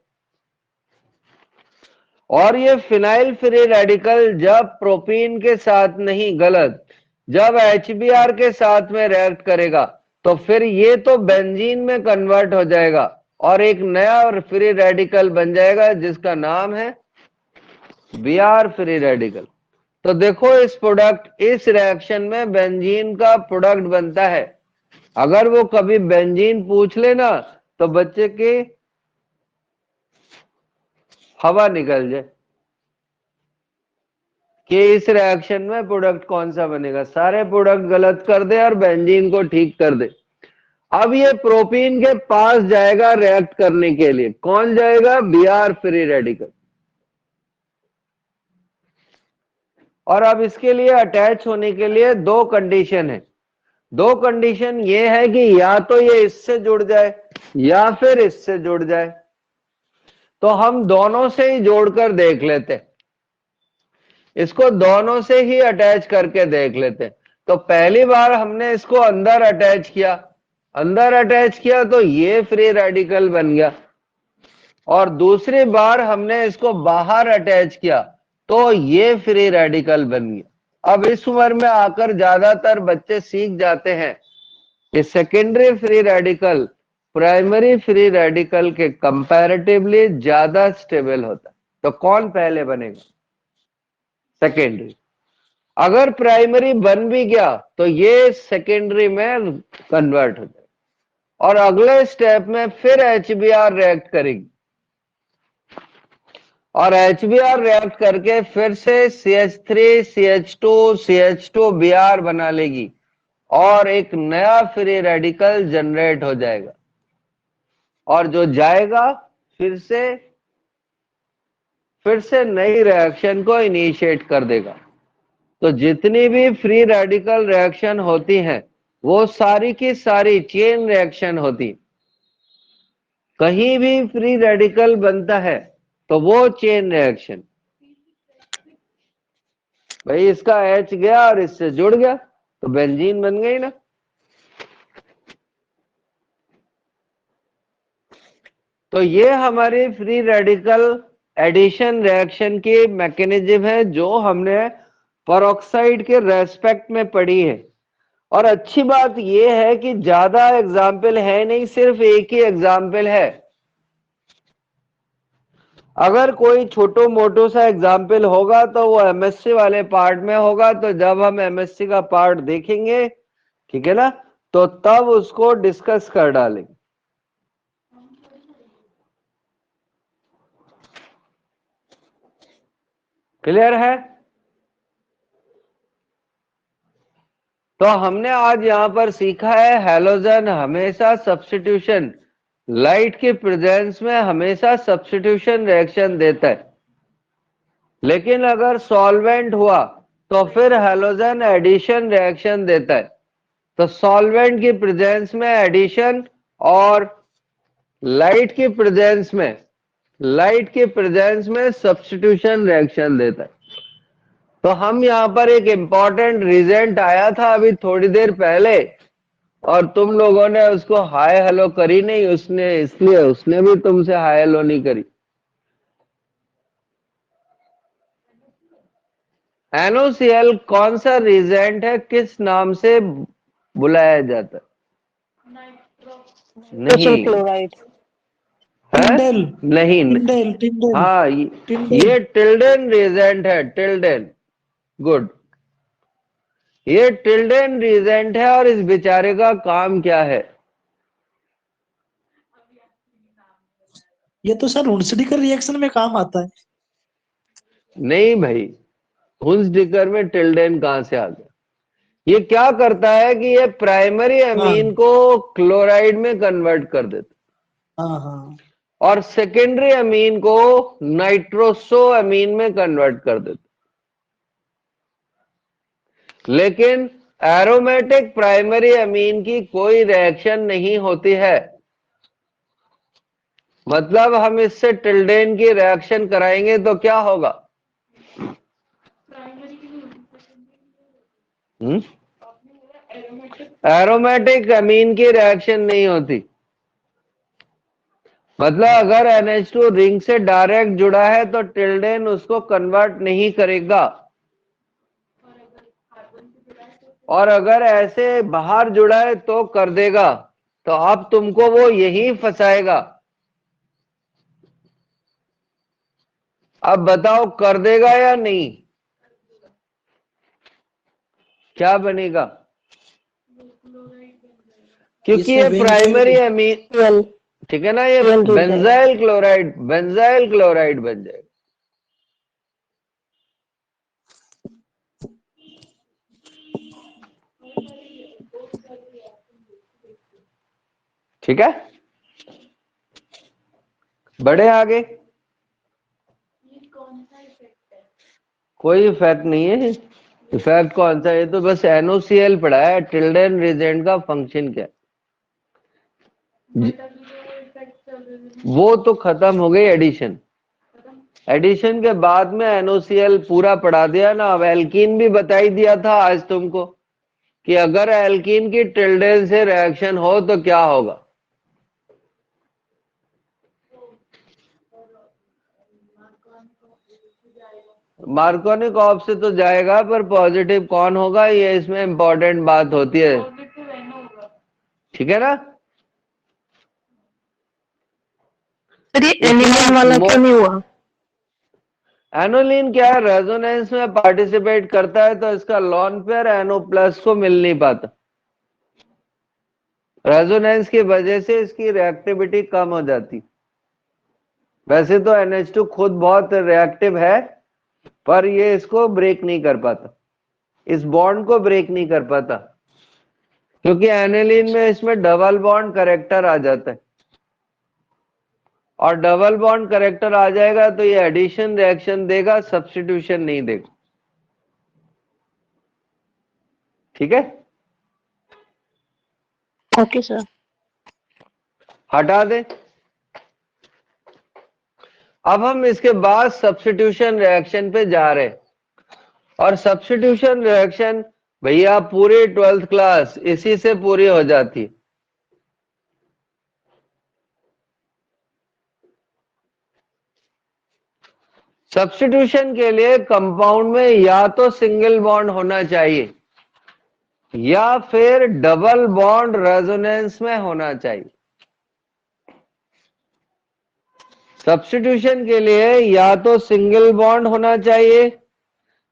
और ये फिनाइल फ्री रेडिकल जब प्रोपीन के साथ नहीं, गलत, जब HBr के साथ में रिएक्ट करेगा तो फिर ये तो बेंजीन में कन्वर्ट हो जाएगा और एक नया फ्री रेडिकल बन जाएगा जिसका नाम है Br फ्री रेडिकल। तो देखो इस रिएक्शन में बेंजीन का प्रोडक्ट बनता है अगर वो कभी बेंजीन पूछ लेना तो बच्चे की हवा निकल जाए कि इस रिएक्शन में प्रोडक्ट कौन सा बनेगा, सारे प्रोडक्ट गलत कर दे और बेंजीन को ठीक कर दे। अब ये प्रोपीन के पास जाएगा रिएक्ट करने के लिए, कौन जाएगा? Br free radical. और अब इसके लिए अटैच होने के लिए दो कंडीशन है। दो कंडीशन ये है कि या तो ये इससे जुड़ जाए या फिर इससे जुड़ जाए। तो हम दोनों से ही जोड़कर देख लेते हैं, इसको दोनों से ही अटैच करके देख लेते हैं। तो पहली बार हमने इसको अंदर अटैच किया, अंदर अटैच किया तो ये फ्री रेडिकल बन गया, और दूसरी बार हमने इसको बाहर अटैच किया तो ये फ्री रेडिकल बन गया। अब इस उम्र में आकर ज्यादातर बच्चे सीख जाते हैं कि secondary free radical primary free radical के कंपैरेटिवली ज्यादा स्टेबल होता है। तो कौन पहले बनेगा? सेकेंडरी। अगर प्राइमरी बन भी गया तो ये सेकेंडरी में कन्वर्ट हो जाए और अगले स्टेप में फिर HBr रिएक्ट करेगी और HBr रिएक्ट करके फिर से CH3 CH2 CH2Br बना लेगी और एक नया फ्री रेडिकल जनरेट हो जाएगा, और जो जाएगा फिर से नई रिएक्शन को इनिशिएट कर देगा। तो जितनी भी फ्री रेडिकल रिएक्शन होती हैं वो सारी की सारी चेन रिएक्शन होती। कहीं भी फ्री रेडिकल बनता है तो वो चेन रिएक्शन। भाई इसका H गया और इससे जुड़ गया तो बेंजीन बन गई ना। तो ये हमारी फ्री रेडिकल एडिशन रिएक्शन की मैकेनिज्म है जो हमने पेरोक्साइड के रेस्पेक्ट में पढ़ी है। और अच्छी बात यह है कि ज्यादा एग्जाम्पल है नहीं, सिर्फ एक ही एग्जाम्पल है। अगर कोई छोटो मोटो सा एग्जाम्पल होगा तो वो MSc वाले पार्ट में होगा, तो जब हम MSc का पार्ट देखेंगे, ठीक है ना, तो तब उसको डिस्कस कर डालेंगे। क्लियर है? तो हमने आज यहां पर सीखा है हैलोजन हमेशा सब्स्टिट्यूशन, लाइट के प्रेजेंस में हमेशा सब्स्टिट्यूशन रिएक्शन देता है, लेकिन अगर सॉल्वेंट हुआ तो फिर हैलोजन एडिशन रिएक्शन देता है। तो सॉल्वेंट की प्रेजेंस में एडिशन और लाइट की प्रेजेंस में सब्स्टिट्यूशन रिएक्शन देता है। तो हम यहां पर एक इंपॉर्टेंट रिजल्ट आया था अभी थोड़ी देर पहले, और तुम लोगों ने उसको हाय हेलो करी नहीं, इसलिए उसने भी तुमसे हाय हेलो नहीं करी। NOCl कौन सा रिजेंट है, किस नाम से बुलाया जाता है? नहीं क्लोराइड। है? टिंडेल नहीं टिंडेल टिंडेल हाँ ये टिल्डेन रिजेंट है, टिल्डेन। गुड, ये टिल्डेन रिजेंट है। और इस बेचारे का काम क्या है? ये तो सर हुंसडीकर रिएक्शन में काम आता है। नहीं भाई, हुंसडीकर में टिल्डेन कहां से आ गया? ये क्या करता है कि ये प्राइमरी अमीन को क्लोराइड में कन्वर्ट कर देता हाँ हाँ और सेकेंडरी अमीन को नाइट्रोसो अमीन में कन्वर्ट कर देता। लेकिन एरोमेटिक प्राइमरी अमीन की कोई रिएक्शन नहीं होती है। मतलब हम इससे टिल्डेन की रिएक्शन कराएंगे तो क्या होगा? एरोमेटिक अमीन की रिएक्शन नहीं होती। मतलब अगर NH2 रिंग से डायरेक्ट जुड़ा है तो टिल्डेन उसको कन्वर्ट नहीं करेगा, और अगर ऐसे बाहर जुड़ा है तो कर देगा। तो अब तुमको वो यही फंसाएगा। अब बताओ कर देगा या नहीं? क्या बनेगा? क्योंकि ये इसमें प्राइमरी अमीन, ट्वेल्व ठीक है ना, ये ट्वेल्व जुड़ जाएगा। बेंजाइल क्लोराइड बन जाएगा। ठीक है, बढ़े आगे। कोई इफेक्ट नहीं है, इफेक्ट कौन सा, ये तो बस NOCl पढ़ा है, टिल्डन रिजेंट का फंक्शन क्या है। वो तो खत्म हो गई एडिशन, एडिशन के बाद में NOCl पूरा पढ़ा दिया ना। अब एल्कीन भी बता ही दिया था आज तुमको कि अगर एल्कीन की टिल्डन से रिएक्शन हो तो क्या होगा। मार्कोनिक ऑफ से तो जाएगा, पर पॉजिटिव कौन होगा, ये इसमें इंपॉर्टेंट बात होती है। ठीक है ना। सर ये एनिलीन वाला क्यों नहीं हुआ? एनोलिन क्या है, रेजोनेंस में पार्टिसिपेट करता है तो इसका लॉन पेयर NO+ को मिल नहीं पाता। रेजोनेंस की वजह से इसकी रिएक्टिविटी कम हो जाती। वैसे तो NH2 खुद बहुत रिएक्टिव है, पर ये इसको ब्रेक नहीं कर पाता, इस बॉन्ड को ब्रेक नहीं कर पाता, क्योंकि एनिलीन में इसमें डबल बॉन्ड करेक्टर आ जाता है, और डबल बॉन्ड करेक्टर आ जाएगा तो ये एडिशन रिएक्शन देगा, सब्स्टिट्यूशन नहीं देगा। ठीक है, ओके सर। हटा दे। अब हम इसके बाद सब्स्टिट्यूशन रिएक्शन पे जा रहे हैं, और सब्स्टिट्यूशन रिएक्शन भैया पूरी 12th क्लास इसी से पूरी हो जाती है। सब्स्टिट्यूशन के लिए कंपाउंड में या तो सिंगल बॉन्ड होना चाहिए या फिर डबल बॉन्ड रेजोनेंस में होना चाहिए। सब्स्टिट्यूशन के लिए या तो सिंगल बॉन्ड होना चाहिए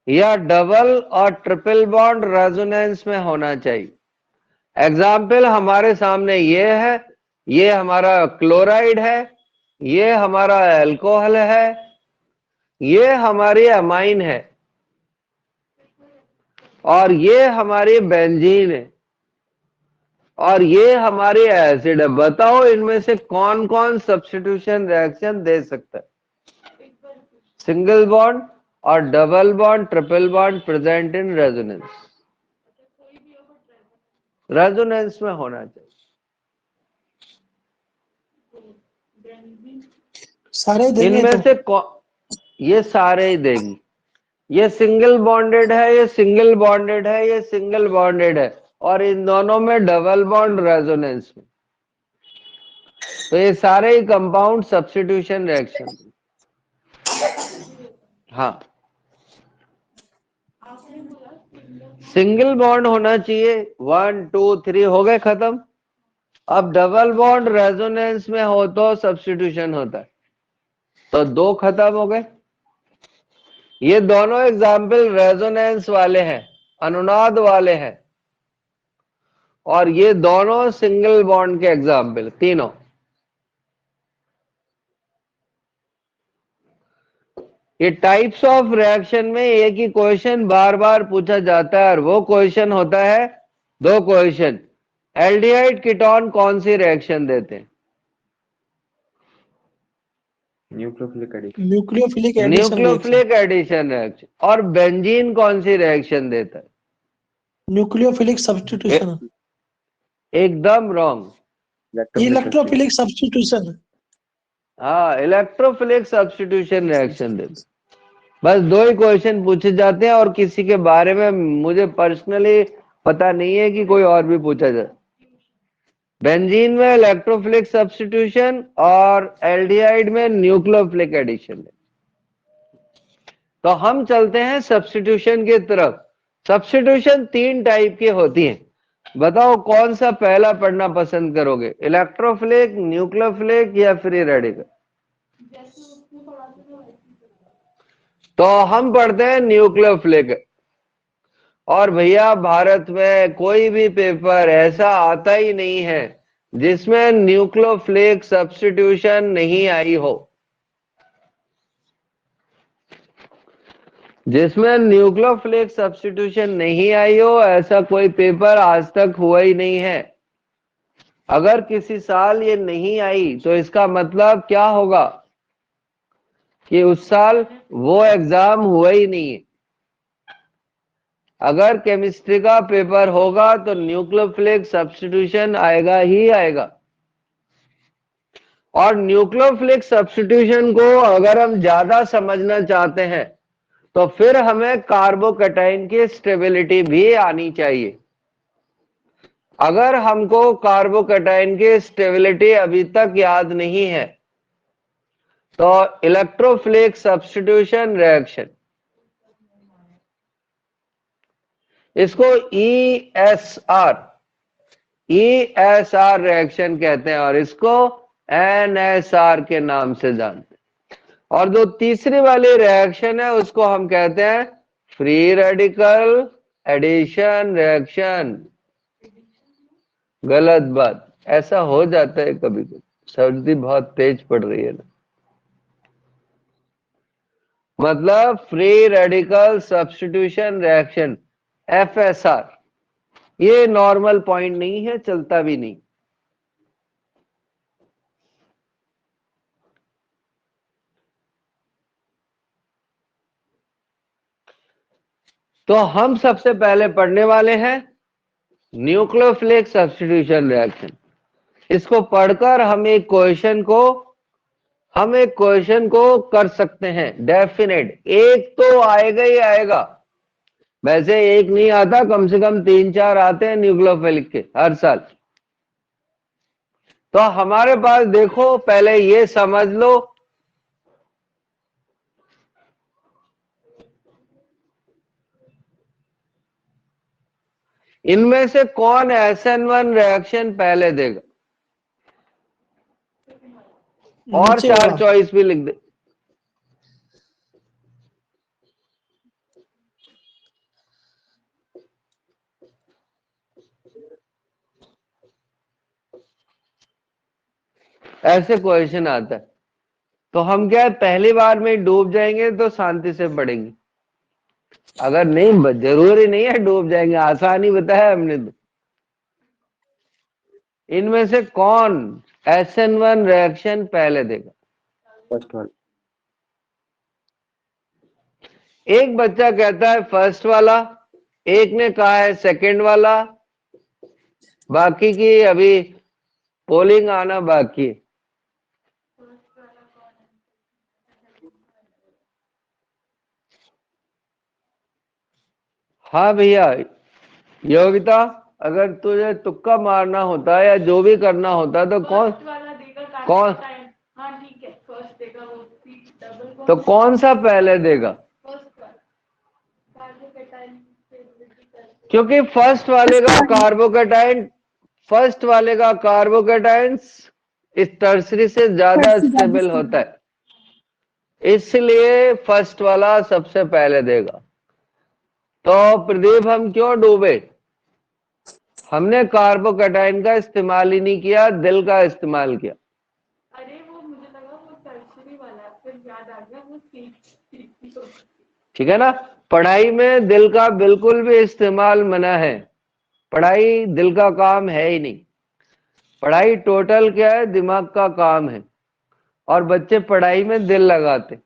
या डबल और ट्रिपल बॉन्ड रेजोनेंस में होना चाहिए। एग्जाम्पल हमारे सामने ये है, ये हमारा क्लोराइड है, ये हमारा अल्कोहल है, ये हमारी अमाइन है, और ये हमारी बेंजीन है, और ये हमारी एसिड है। बताओ इनमें से कौन कौन सब्स्टिट्यूशन रिएक्शन दे सकता है। सिंगल बॉन्ड और double bond triple bond present in resonance, resonance में होना चाहिए। सारे देंगे इनमें तो से ये सारे ही देंगी। ये सिंगल बॉन्डेड है, ये सिंगल बॉन्डेड है, ये सिंगल बॉन्डेड है, और इन दोनों में डबल बॉन्ड रेजोनेंस में, तो ये सारे ही कंपाउंड सब्स्टिट्यूशन रिएक्शन। हाँ, सिंगल बॉन्ड होना चाहिए, 1 2 3 हो गए खत्म। अब डबल बॉन्ड रेजोनेंस में हो तो सब्स्टिट्यूशन होता है, तो 2 खत्म हो गए। ये दोनों एग्जाम्पल रेजोनेंस वाले हैं, अनुनाद वाले हैं, और ये दोनों सिंगल बॉन्ड के एग्जाम्पल तीनों। ये टाइप्स ऑफ रिएक्शन में एक ही क्वेश्चन बार बार पूछा जाता है, और वो क्वेश्चन होता है 2 क्वेश्चन। एल्डिहाइड कीटोन कौन सी रिएक्शन देते हैं? Nucleophilic addition. Nucleophilic addition nucleophilic addition reaction. और बेंजीन कौन सी रिएक्शन देता है? Nucleophilic substitution. एकदम रॉन्ग। Electrophilic substitution. हाँ, इलेक्ट्रोफिलिक सब्स्टिट्यूशन रिएक्शन देते। बस 2 ही क्वेश्चन पूछे जाते हैं, और किसी के बारे में मुझे पर्सनली पता नहीं है कि कोई और भी पूछा जाए। बेंजीन में इलेक्ट्रोफिलिक सब्स्टिट्यूशन और एल्डिहाइड में न्यूक्लियोफिलिक एडिशन। तो हम चलते हैं सब्स्टिट्यूशन की तरफ। सब्स्टिट्यूशन 3 टाइप की होती हैं। बताओ कौन सा पहला पढ़ना पसंद करोगे, इलेक्ट्रोफिलिक, न्यूक्लियोफिलिक या फ्री रेडिकल? तो हम पढ़ते हैं न्यूक्लियोफिलिक, और भैया भारत में कोई भी पेपर ऐसा आता ही नहीं है जिसमें न्यूक्लियोफिलिक सब्स्टिट्यूशन नहीं आई हो, जिसमें न्यूक्लियोफिलिक सब्स्टिट्यूशन नहीं आई हो, ऐसा कोई पेपर आज तक हुआ ही नहीं है। अगर किसी साल ये नहीं आई तो इसका मतलब क्या होगा कि उस साल वो एग्जाम हुआ ही नहीं है। अगर केमिस्ट्री का पेपर होगा तो न्यूक्लियोफिलिक सब्स्टिट्यूशन आएगा ही आएगा। और न्यूक्लियोफिलिक सब्स्टिट्यूशन को अगर हम ज्यादा समझना चाहते हैं तो फिर हमें कार्बोकैटायन की स्टेबिलिटी भी आनी चाहिए। अगर हमको कार्बोकैटायन की स्टेबिलिटी अभी तक याद नहीं है तो इलेक्ट्रोफिलिक सब्स्टिट्यूशन रिएक्शन, इसको ESR रिएक्शन कहते हैं और इसको NSR के नाम से जानते हैं। और जो तीसरी वाली रिएक्शन है उसको हम कहते हैं फ्री रेडिकल एडिशन रिएक्शन। गलत बात, ऐसा हो जाता है कभी कभी, सर्दी बहुत तेज पड़ रही है ना, मतलब free radical substitution reaction FSR। ये नॉर्मल पॉइंट नहीं है, चलता भी नहीं। तो हम सबसे पहले पढ़ने वाले हैं न्यूक्लियोफिलिक सब्स्टिट्यूशन रिएक्शन। इसको पढ़कर हम एक क्वेश्चन को कर सकते हैं डेफिनेट। एक तो आएगा ही आएगा, वैसे एक नहीं आता, कम से कम 3-4 आते हैं न्यूक्लियोफिलिक के हर साल। तो हमारे पास देखो, पहले ये समझ लो इनमें से कौन SN1 रिएक्शन पहले देगा, और 4 चॉइस भी लिख दे। ऐसे क्वेश्चन आता है तो हम क्या है, पहली बार में डूब जाएंगे तो शांति से पढ़ेंगे। अगर नहीं, जरूरी नहीं है डूब जाएंगे, आसानी बताया हमने तो। इनमें से कौन SN1 रिएक्शन पहले देगा? First one. एक बच्चा कहता है फर्स्ट वाला, एक ने कहा है सेकंड वाला, बाकी की अभी पोलिंग आना बाकी है। हाँ भैया योगिता, अगर तुझे तुक्का मारना होता या जो भी करना होता तो कौन हाँ ठीक है, फर्स्ट देगा वो डबल। तो कौन सा पहले देगा? क्योंकि फर्स्ट वाले का कार्बोकैटायन इस टर्सरी से ज्यादा स्टेबल होता है, इसलिए फर्स्ट वाला सबसे पहले देगा। तो प्रदीप हम क्यों डूबे? हमने कार्बोकैटायन का इस्तेमाल ही नहीं किया, दिल का इस्तेमाल किया। अरे वो मुझे लगा वो टर्सरी वाला, फिर याद आ गया वो ठीक है ना। पढ़ाई में दिल का बिल्कुल भी इस्तेमाल मना है, पढ़ाई दिल का काम है ही नहीं। पढ़ाई टोटल क्या है, दिमाग का काम है, और बच्चे पढ़ाई में दिल लगाते।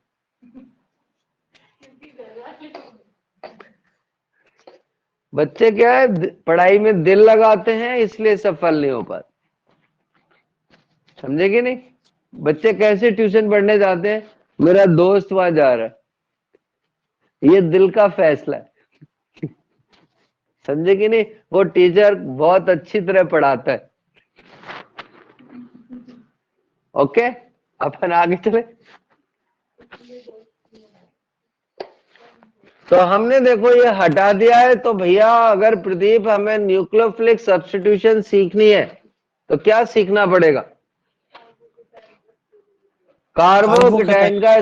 बच्चे क्या है, पढ़ाई में दिल लगाते हैं, इसलिए सफल नहीं हो पाते। समझे कि नहीं? बच्चे कैसे ट्यूशन पढ़ने जाते हैं, मेरा दोस्त वहां जा रहा है, ये दिल का फैसला है। समझे कि नहीं? वो टीचर बहुत अच्छी तरह पढ़ाता है। ओके, अपन आगे चले। तो हमने देखो ये हटा दिया है। तो भैया अगर प्रदीप हमें न्यूक्लियोफिलिक सब्स्टिट्यूशन सीखनी है तो क्या सीखना पड़ेगा? कार्बोकैटायन का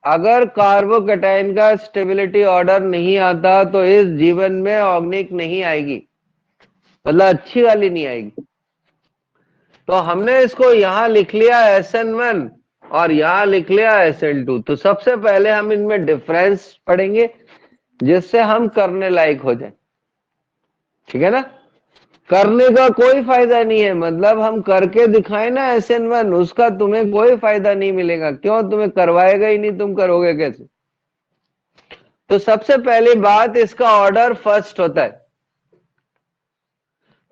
अगर कार्बोकैटायन का स्टेबिलिटी ऑर्डर नहीं आता तो इस जीवन में ऑर्गेनिक नहीं आएगी, मतलब अच्छी वाली नहीं आएगी। तो हमने इसको यहां लिख लिया SN1 और यहां लिख लिया SN2। तो सबसे पहले हम इनमें डिफरेंस पढ़ेंगे जिससे हम करने लायक हो जाए, ठीक है ना। करने का कोई फायदा नहीं है, मतलब हम करके दिखाएं ना SN1, उसका तुम्हें कोई फायदा नहीं मिलेगा। क्यों? तुम्हें करवाएगा ही नहीं, तुम करोगे कैसे? तो सबसे पहली बात, इसका ऑर्डर फर्स्ट होता है।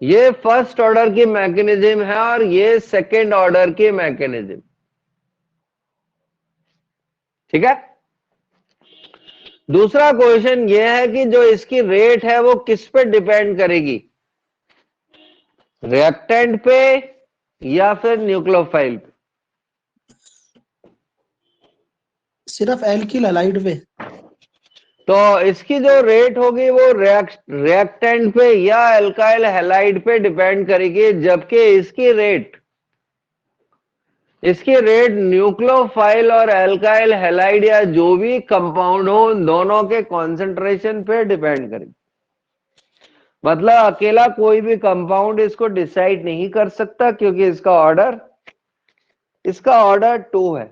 ये फर्स्ट ऑर्डर की मैकेनिज्म है और ये सेकेंड ऑर्डर की मैकेनिज्म, ठीक है। दूसरा क्वेश्चन ये है कि जो इसकी रेट है वो किस पे डिपेंड करेगी, रिएक्टेंट पे या फिर न्यूक्लियोफाइल पे? सिर्फ एल्किल हैलाइड पे। तो इसकी जो रेट होगी वो रिएक्टेंट पे या एल्काइल हैलाइड पे डिपेंड करेगी, जबकि इसकी रेट न्यूक्लियोफाइल और एल्काइल हैलाइड या जो भी कंपाउंड हो उन दोनों के कॉन्सेंट्रेशन पे डिपेंड करेगी। मतलब अकेला कोई भी कंपाउंड इसको डिसाइड नहीं कर सकता, क्योंकि इसका ऑर्डर 2 है।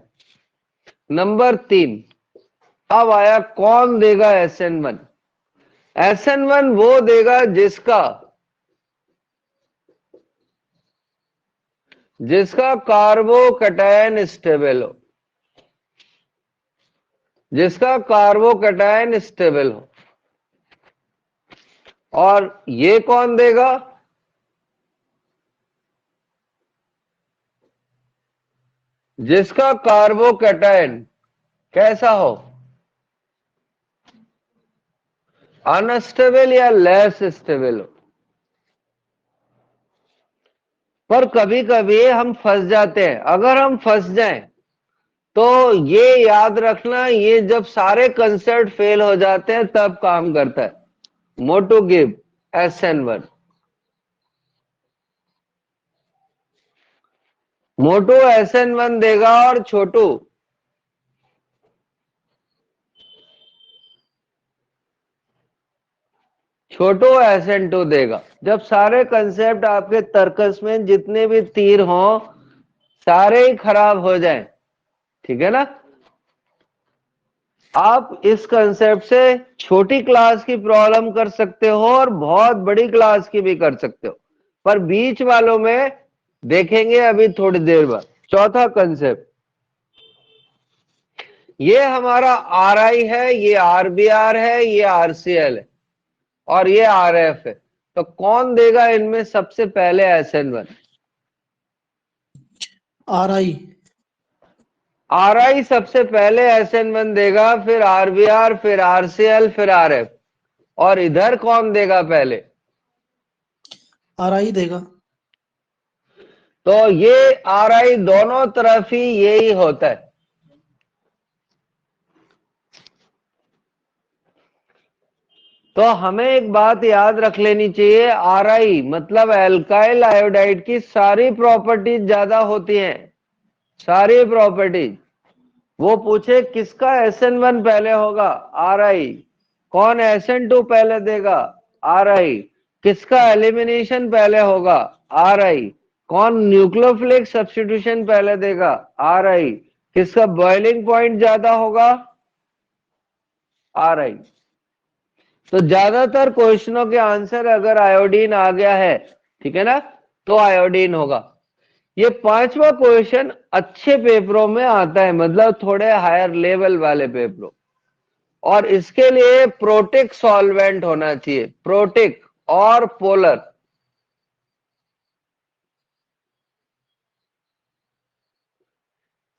नंबर 3, अब आया कौन देगा SN1? SN1 वो देगा जिसका कार्बोकैटायन स्टेबल हो, जिसका कार्बोकैटायन स्टेबल हो। और ये कौन देगा? जिसका कार्बोकैटायन कैसा हो, अनस्टेबल या लेस स्टेबल हो। पर कभी कभी हम फंस जाते हैं। अगर हम फंस जाएं तो ये याद रखना, ये जब सारे कंसेप्ट फेल हो जाते हैं तब काम करता है। मोटू गिव SN1, मोटू SN1 देगा और छोटू SN2 देगा। जब सारे कंसेप्ट आपके तर्कस में जितने भी तीर हों सारे ही खराब हो जाएं, ठीक है ना। आप इस कंसेप्ट से छोटी क्लास की प्रॉब्लम कर सकते हो और बहुत बड़ी क्लास की भी कर सकते हो, पर बीच वालों में देखेंगे अभी थोड़ी देर बाद। चौथा कंसेप्ट, ये हमारा RI है, ये RBR है, ये RCl है और ये RF है। तो कौन देगा इनमें सबसे पहले SN1? RI सबसे पहले SN1 देगा, फिर RBR, फिर RCl, फिर RF। और इधर कौन देगा पहले? RI देगा। तो ये RI दोनों तरफ ही यही होता है। तो हमें एक बात याद रख लेनी चाहिए, RI मतलब एल्काइल आयोडाइड की सारी प्रॉपर्टीज ज्यादा होती हैं, सारी प्रॉपर्टीज। वो पूछे किसका SN1 पहले होगा, RI। कौन SN2 पहले देगा, RI। किसका एलिमिनेशन पहले होगा, RI। कौन न्यूक्लियोफिलिक सब्स्टिट्यूशन पहले देगा, RI। किसका बॉइलिंग पॉइंट ज्यादा होगा, RI। तो ज्यादातर क्वेश्चनों के आंसर अगर आयोडीन आ गया है, ठीक है ना, तो आयोडीन होगा। ये 5वां क्वेश्चन अच्छे पेपरों में आता है, मतलब थोड़े हायर लेवल वाले पेपरों। और इसके लिए प्रोटिक सॉल्वेंट होना चाहिए, प्रोटिक और पोलर।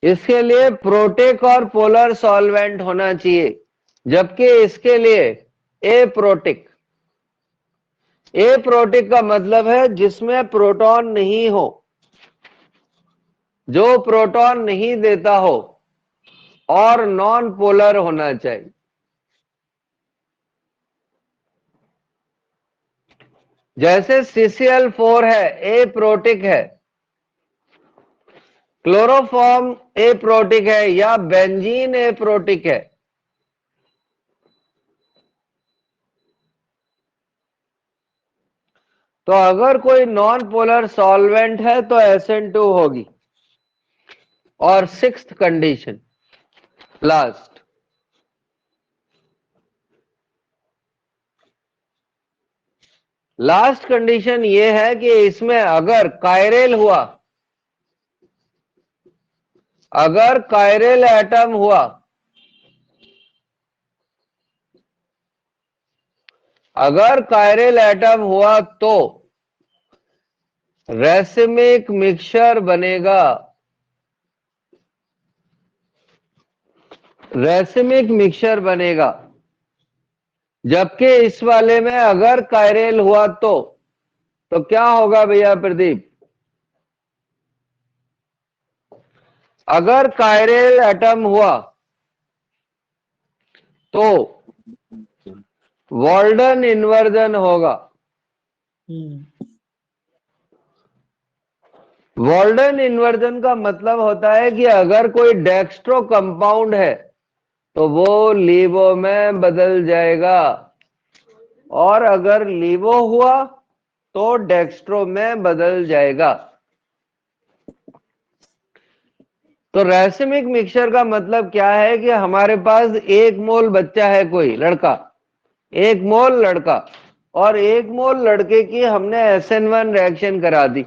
इसके लिए प्रोटिक और पोलर सॉल्वेंट होना चाहिए, जबकि इसके लिए एप्रोटिक। एप्रोटिक का मतलब है जिसमें प्रोटॉन नहीं हो, जो प्रोटॉन नहीं देता हो, और नॉन पोलर होना चाहिए। जैसे CCl4 है, एप्रोटिक है, क्लोरोफॉर्म एप्रोटिक है या बेंजीन एप्रोटिक है? तो अगर कोई नॉन पोलर सॉल्वेंट है तो SN2 होगी। और सिक्स्थ कंडीशन, लास्ट कंडीशन ये है कि इसमें अगर कायरल हुआ, अगर कायरल एटम हुआ, अगर कायरल एटम हुआ तो रेसिमिक मिक्सचर बनेगा। रेसिमिक मिक्सचर बनेगा। जबकि इस वाले में अगर कायरल हुआ तो क्या होगा भैया प्रदीप? अगर कायरल एटम हुआ तो वॉल्डन इन्वर्जन होगा। वॉल्डन इन्वर्जन का मतलब होता है कि अगर कोई डेक्स्ट्रो कंपाउंड है तो वो लीवो में बदल जाएगा, और अगर लीवो हुआ तो डेक्स्ट्रो में बदल जाएगा। तो रेसिमिक मिक्सचर का मतलब क्या है कि हमारे पास 1 मोल बच्चा है, कोई लड़का, 1 मोल लड़का, और 1 मोल लड़के की हमने SN1 रिएक्शन करा दी,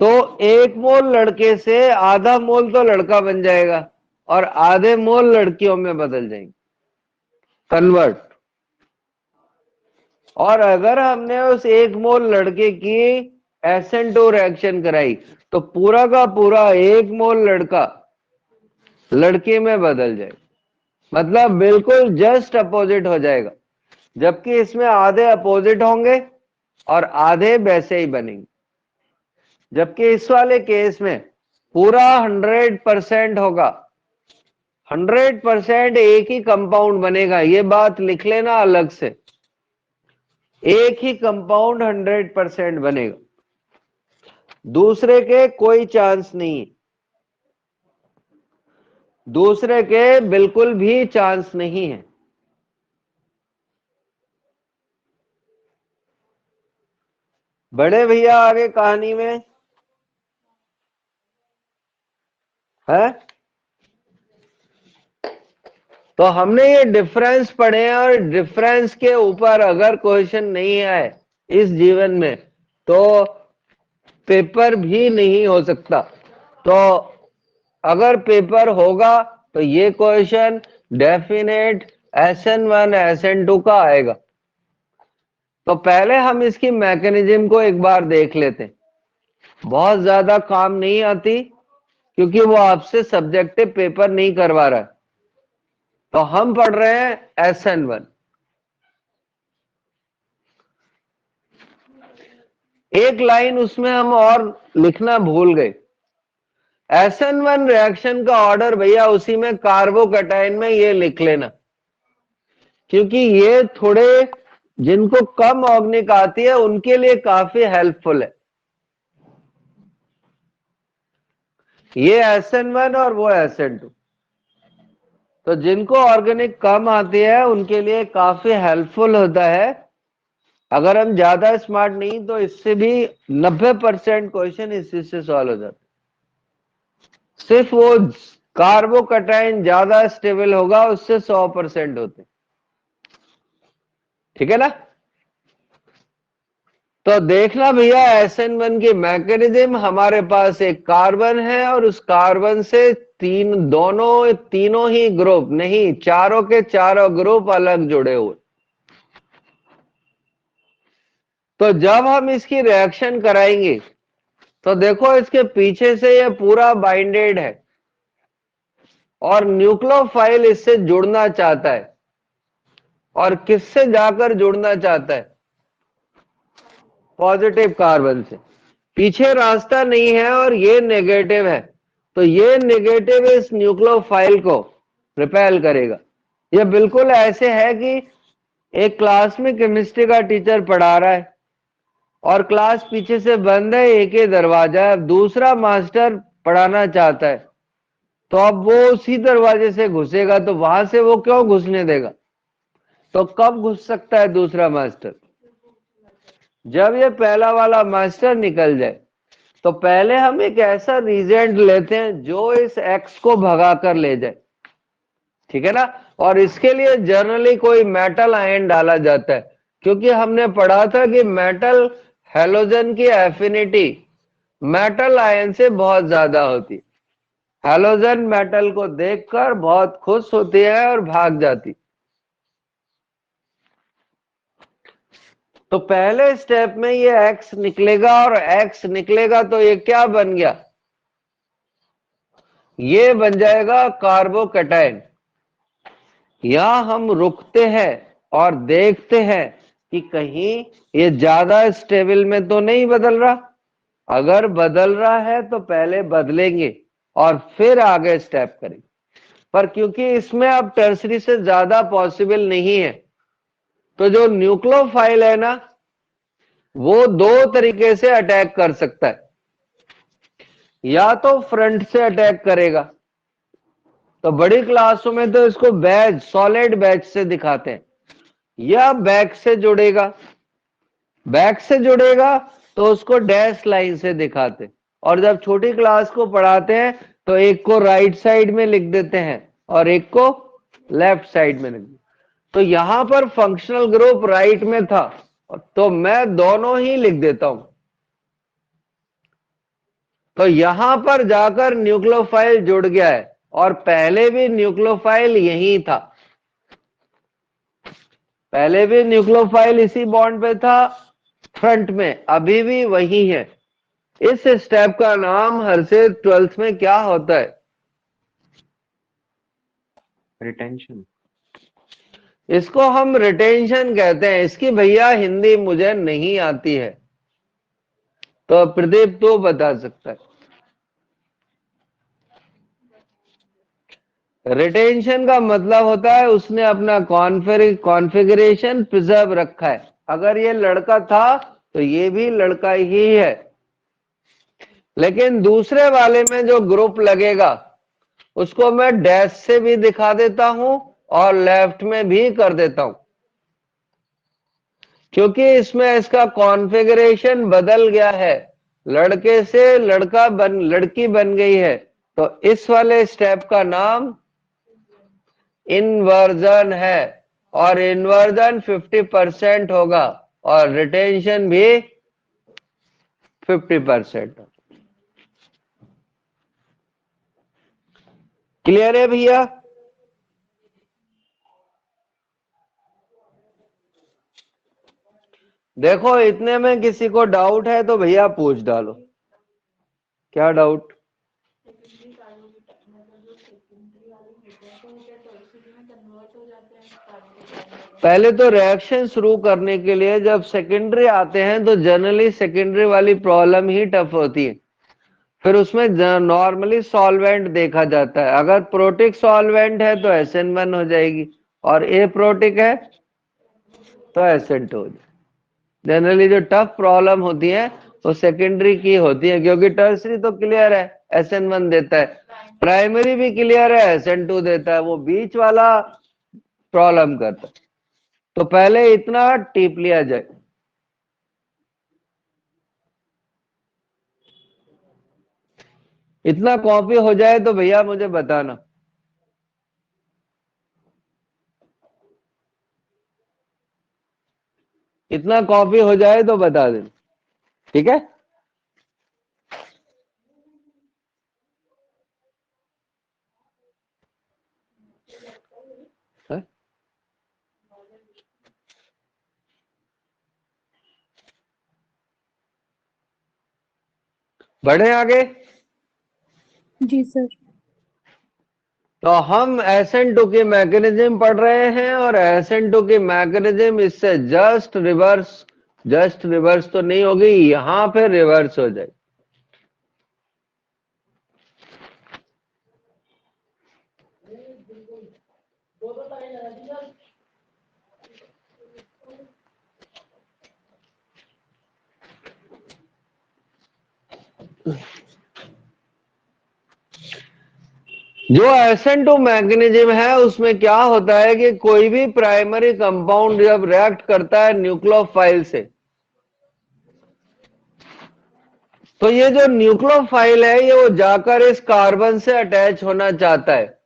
तो 1 मोल लड़के से आधा मोल तो लड़का बन जाएगा और आधे मोल लड़कियों में बदल जाएंगे, कन्वर्ट। और अगर हमने उस 1 मोल लड़के की SN2 रिएक्शन कराई तो पूरा का पूरा 1 मोल लड़का लड़की में बदल जाएगा, मतलब बिल्कुल जस्ट अपोजिट हो जाएगा। जबकि इसमें आधे अपोजिट होंगे और आधे वैसे ही बनेंगे। जबकि इस वाले केस में पूरा 100% होगा, 100% एक ही कंपाउंड बनेगा। ये बात लिख लेना अलग से, एक ही कंपाउंड 100% बनेगा, दूसरे के कोई चांस नहीं, दूसरे के बिल्कुल भी चांस नहीं है। बड़े भैया आगे कहानी में है। तो हमने ये डिफरेंस पढ़े हैं, और डिफरेंस के ऊपर अगर क्वेश्चन नहीं आए इस जीवन में तो पेपर भी नहीं हो सकता। तो अगर पेपर होगा तो ये क्वेश्चन डेफिनेट SN1 SN2 का आएगा। तो पहले हम इसकी मैकेनिज्म को एक बार देख लेते हैं। बहुत ज्यादा काम नहीं आती क्योंकि वो आपसे सब्जेक्टिव पेपर नहीं करवा रहा है। तो हम पढ़ रहे हैं SN1। एक लाइन उसमें हम और लिखना भूल गए। SN1 रिएक्शन का ऑर्डर भैया उसी में कार्बोकैटायन में ये लिख लेना, क्योंकि ये थोड़े जिनको कम ऑर्गेनिक आती है उनके लिए काफी हेल्पफुल है। ये SN1 और वो SN2, तो जिनको ऑर्गेनिक कम आती है उनके लिए काफी हेल्पफुल होता है। अगर हम ज्यादा स्मार्ट नहीं तो इससे भी 90% क्वेश्चन इसी से सॉल्व हो जाता है। सिर्फ वो कार्बोकैटायन ज्यादा स्टेबल होगा उससे 100% होते, ठीक है ना। तो देखना भैया SN1 की मैकेनिज्म, हमारे पास एक कार्बन है और उस कार्बन से तीनों ही ग्रुप नहीं, चारों के चारों ग्रुप अलग जुड़े हुए। तो जब हम इसकी रिएक्शन कराएंगे तो देखो इसके पीछे से ये पूरा बाइंडेड है और न्यूक्लियोफाइल इससे जुड़ना चाहता है, और किससे जाकर जुड़ना चाहता है? पॉजिटिव कार्बन से। पीछे रास्ता नहीं है और ये नेगेटिव है, तो ये नेगेटिव इस न्यूक्लियोफाइल को रिपेल करेगा। ये बिल्कुल ऐसे है कि एक क्लास में केमिस्ट्री का टीचर पढ़ा रहा है और क्लास पीछे से बंद है, एक ही दरवाजा है, अब दूसरा मास्टर पढ़ाना चाहता है तो अब वो उसी दरवाजे से घुसेगा, तो वहां से वो क्यों घुसने देगा? तो कब घुस सकता है दूसरा मास्टर? जब ये पहला वाला मास्टर निकल जाए। तो पहले हम एक ऐसा रीजेंट लेते हैं जो इस एक्स को भगा कर ले जाए, ठीक है ना। और इसके लिए जनरली कोई मेटल आयन डाला जाता है, क्योंकि हमने पढ़ा था कि मेटल हैलोजन की एफिनिटी मेटल आयन से बहुत ज्यादा होती है। हैलोजन मेटल को देखकर बहुत खुश होती है और भाग जाती। तो पहले स्टेप में ये एक्स निकलेगा, और एक्स निकलेगा तो ये क्या बन गया? ये बन जाएगा कार्बोकैटायन। यहां हम रुकते हैं और देखते हैं कि कहीं ये ज्यादा स्टेबल में तो नहीं बदल रहा। अगर बदल रहा है तो पहले बदलेंगे और फिर आगे स्टेप करेंगे। पर क्योंकि इसमें अब टर्सरी से ज्यादा पॉसिबल नहीं है, तो जो न्यूक्लियोफाइल है ना, वो दो तरीके से अटैक कर सकता है। या तो फ्रंट से अटैक करेगा, तो बड़ी क्लासों में तो इसको बैच, सॉलिड बैच से दिखाते हैं, या बैक से जुड़ेगा। बैक से जुड़ेगा तो उसको डैश लाइन से दिखाते हैं। और जब छोटी क्लास को पढ़ाते हैं तो एक को राइट साइड में लिख देते हैं और एक को लेफ्ट साइड में लिख देते। तो यहां पर फंक्शनल ग्रुप राइट में था, तो मैं दोनों ही लिख देता हूं। तो यहां पर जाकर न्यूक्लियोफाइल जुड़ गया है, और पहले भी न्यूक्लियोफाइल यही था। पहले भी न्यूक्लियोफाइल इसी बॉन्ड पे था फ्रंट में, अभी भी वही है। इस स्टेप का नाम हर से 12th में क्या होता है? रिटेंशन। इसको हम रिटेंशन कहते हैं। इसकी भैया हिंदी मुझे नहीं आती है, तो प्रदीप तो बता सकता है। रिटेंशन का मतलब होता है उसने अपना कॉन्फ़िगरेशन प्रिजर्व रखा है। अगर ये लड़का था तो ये भी लड़का ही है, लेकिन दूसरे वाले में जो ग्रुप लगेगा उसको मैं डैश से भी दिखा देता हूं और लेफ्ट में भी कर देता हूं, क्योंकि इसमें इसका कॉन्फ़िगरेशन बदल गया है। लड़के से लड़की बन गई है। तो इस वाले स्टेप का नाम इन्वर्जन है, और इन्वर्जन 50% होगा और रिटेंशन भी 50%। क्लियर है भैया? देखो इतने में किसी को डाउट है तो भैया पूछ डालो, क्या डाउट? सेकेंडरी कार्बोकेटाइन मतलब जो सेकेंडरी वाले होते हैं तो वो क्या टर्शियरी में कन्वर्ट हो जाते हैं कार्बोकेटाइन में? पहले तो रिएक्शन शुरू करने के लिए जब सेकेंडरी आते हैं तो जनरली सेकेंडरी वाली प्रॉब्लम ही टफ होती है। फिर उसमें नॉर्मली सॉल्वेंट देखा जाता है। अगर प्रोटिक सॉल्वेंट है तो SN1 हो जाएगी, और ए प्रोटिक है तो SN2 हो जाएगी। जनरली जो टफ प्रॉब्लम होती है वो सेकेंडरी की होती है, क्योंकि टर्सरी तो क्लियर है, SN1 देता है। प्राइमरी भी क्लियर है, SN2 देता है। वो बीच वाला प्रॉब्लम करता है। तो पहले इतना टीप लिया जाए। इतना कॉपी हो जाए तो भैया मुझे बताना। इतना कॉपी हो जाए तो बता देना, ठीक है? है? बढ़े आगे। जी सर। तो हम SN2 की मैकेनिज्म पढ़ रहे हैं, और SN2 की मैकेनिज्म इससे जस्ट रिवर्स तो नहीं होगी, यहां पे रिवर्स हो जाए। जो SN2 मैकेनिज्म है उसमें क्या होता है कि कोई भी प्राइमरी कंपाउंड जब रिएक्ट करता है न्यूक्लियोफाइल से, तो ये जो न्यूक्लियोफाइल है ये वो जाकर इस कार्बन से अटैच होना चाहता है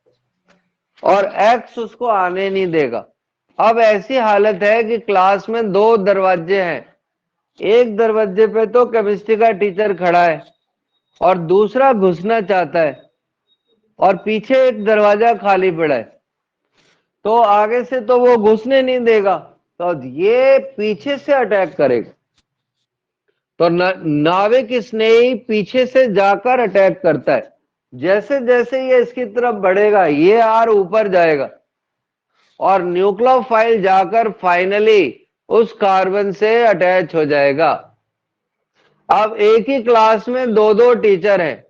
और X उसको आने नहीं देगा। अब ऐसी हालत है कि क्लास में 2 दरवाजे हैं, एक दरवाजे पे तो केमिस्ट्री का टीचर खड़ा है और दूसरा घुसना चाहता है और पीछे एक दरवाजा खाली पड़ा है, तो आगे से तो वो घुसने नहीं देगा, तो ये पीछे से अटैक करेगा। तो नाविक स्नेही पीछे से जाकर अटैक करता है। जैसे जैसे ये इसकी तरफ बढ़ेगा ये आर ऊपर जाएगा और न्यूक्लियोफाइल जाकर फाइनली उस कार्बन से अटैच हो जाएगा। अब एक ही क्लास में 2-2 टीचर हैं,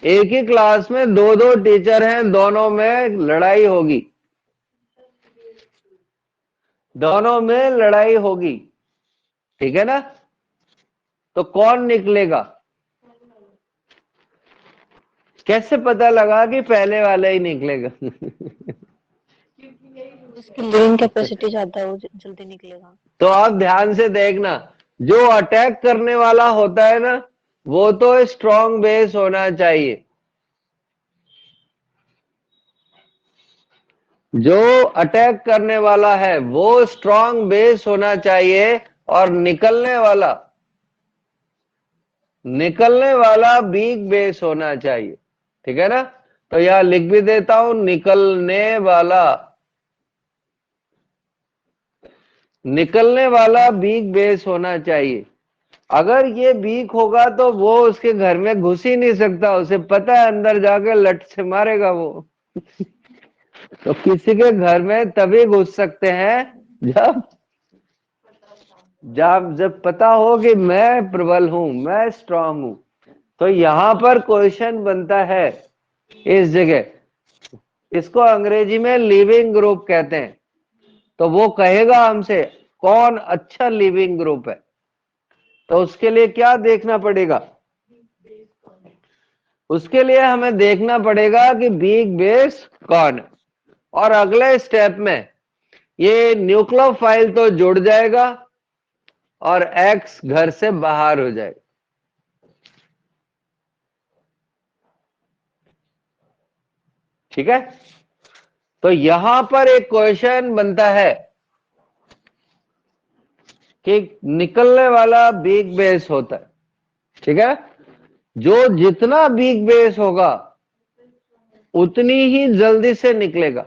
एक ही क्लास में 2-2 टीचर हैं, दोनों में लड़ाई होगी, दोनों में लड़ाई होगी, ठीक है ना? तो कौन निकलेगा? कैसे पता लगा कि पहले वाला ही निकलेगा? उसकी लिविंग कैपेसिटी ज्यादा है, वो जल्दी निकलेगा। तो आप ध्यान से देखना, जो अटैक करने वाला होता है ना वो तो स्ट्रॉन्ग बेस होना चाहिए, जो अटैक करने वाला है वो स्ट्रॉन्ग बेस होना चाहिए और निकलने वाला वीक बेस होना चाहिए, ठीक है ना? तो यहां लिख भी देता हूं, निकलने वाला वीक बेस होना चाहिए। अगर ये वीक होगा तो वो उसके घर में घुस ही नहीं सकता, उसे पता है अंदर जाके लट से मारेगा वो। तो किसी के घर में तभी घुस सकते हैं जब पता हो कि मैं प्रबल हूं, मैं स्ट्रांग हूं। तो यहां पर क्वेश्चन बनता है इस जगह, इसको अंग्रेजी में लिविंग ग्रुप कहते हैं। तो वो कहेगा हमसे कौन अच्छा लिविंग ग्रुप है, तो उसके लिए क्या देखना पड़ेगा? उसके लिए हमें देखना पड़ेगा कि वीक बेस कौन है, और अगले स्टेप में ये न्यूक्लियोफाइल तो जुड़ जाएगा और X घर से बाहर हो जाएगा। ठीक है? तो यहां पर एक क्वेश्चन बनता है कि निकलने वाला वीक बेस होता है, ठीक है? जो जितना वीक बेस होगा उतनी ही जल्दी से निकलेगा।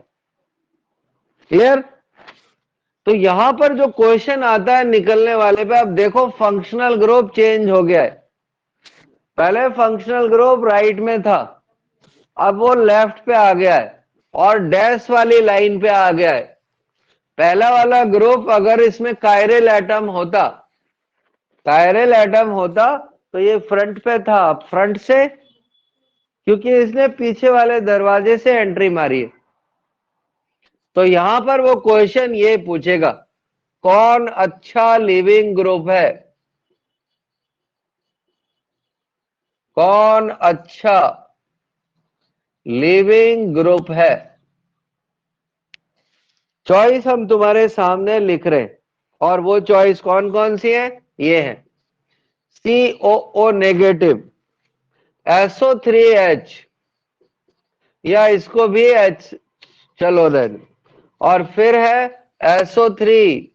क्लियर? तो यहां पर जो क्वेश्चन आता है निकलने वाले पे, अब देखो फंक्शनल ग्रुप चेंज हो गया है। पहले फंक्शनल ग्रुप राइट में था, अब वो लेफ्ट पे आ गया है और डैश वाली लाइन पे आ गया है। पहला वाला ग्रुप अगर इसमें कायरल एटम होता तो ये फ्रंट पे था, फ्रंट से, क्योंकि इसने पीछे वाले दरवाजे से एंट्री मारी है। तो यहां पर वो क्वेश्चन ये पूछेगा कौन अच्छा लिविंग ग्रुप है, कौन अच्छा लिविंग ग्रुप है। चॉइस हम तुम्हारे सामने लिख रहे हैं, और वो चॉइस कौन कौन सी है? ये है COO नेगेटिव, SO3H, या इसको भी H चलो देन, और फिर है SO3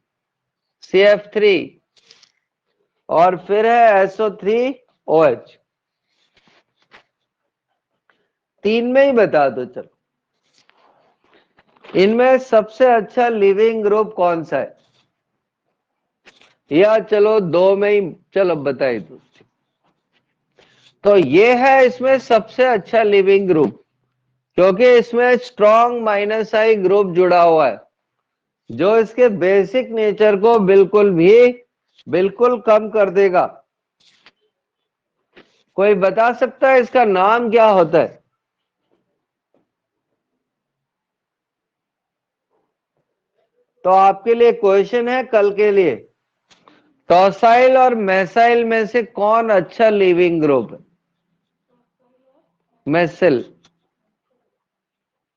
CF3, और फिर है SO3OH। 3 में ही बता दो चलो, इनमें सबसे अच्छा लिविंग ग्रुप कौन सा है, या चलो 2 में ही चलो बताइए दो। तो ये है इसमें सबसे अच्छा लिविंग ग्रुप, क्योंकि इसमें स्ट्रॉन्ग -I ग्रुप जुड़ा हुआ है जो इसके बेसिक नेचर को बिल्कुल कम कर देगा। कोई बता सकता है इसका नाम क्या होता है? तो आपके लिए क्वेश्चन है कल के लिए, टॉसाइल और मेसाइल में से कौन अच्छा लिविंग ग्रुप है? मेसिल,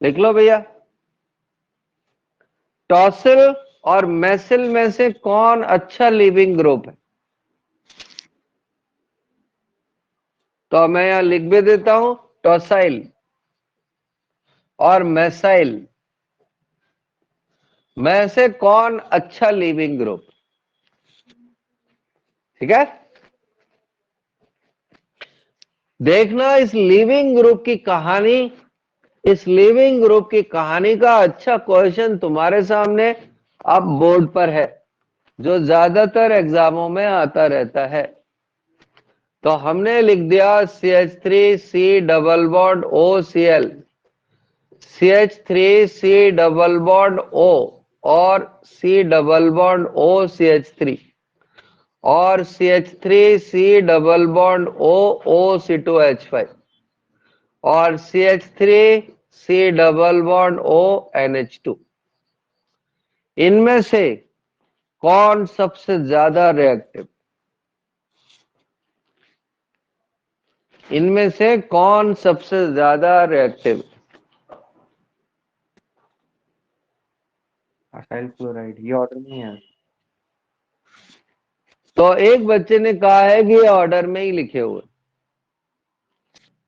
लिख लो भैया। टॉसिल और मेसिल में से कौन अच्छा लीविंग ग्रुप है? तो मैं यहां लिख भी देता हूं, टॉसाइल और मेसाइल में से कौन अच्छा लीविंग ग्रुप? ठीक है, देखना इस लिविंग ग्रुप की कहानी, इस लिविंग ग्रुप की कहानी का अच्छा क्वेश्चन तुम्हारे सामने अब बोर्ड पर है, जो ज्यादातर एग्जामों में आता रहता है। तो हमने लिख दिया CH3C double bond OCl, CH3C double bond O और C डबल बॉन्ड OCH3 और CH3C डबल बॉन्ड OC2H5 और CH3C डबल बॉन्ड ONH2। इनमें से कौन सबसे ज्यादा रिएक्टिव? इनमें से कौन सबसे ज्यादा रिएक्टिव? असाइल क्लोराइड, ये ऑर्डर नहीं है। तो एक बच्चे ने कहा है कि ये ऑर्डर में ही लिखे हुए,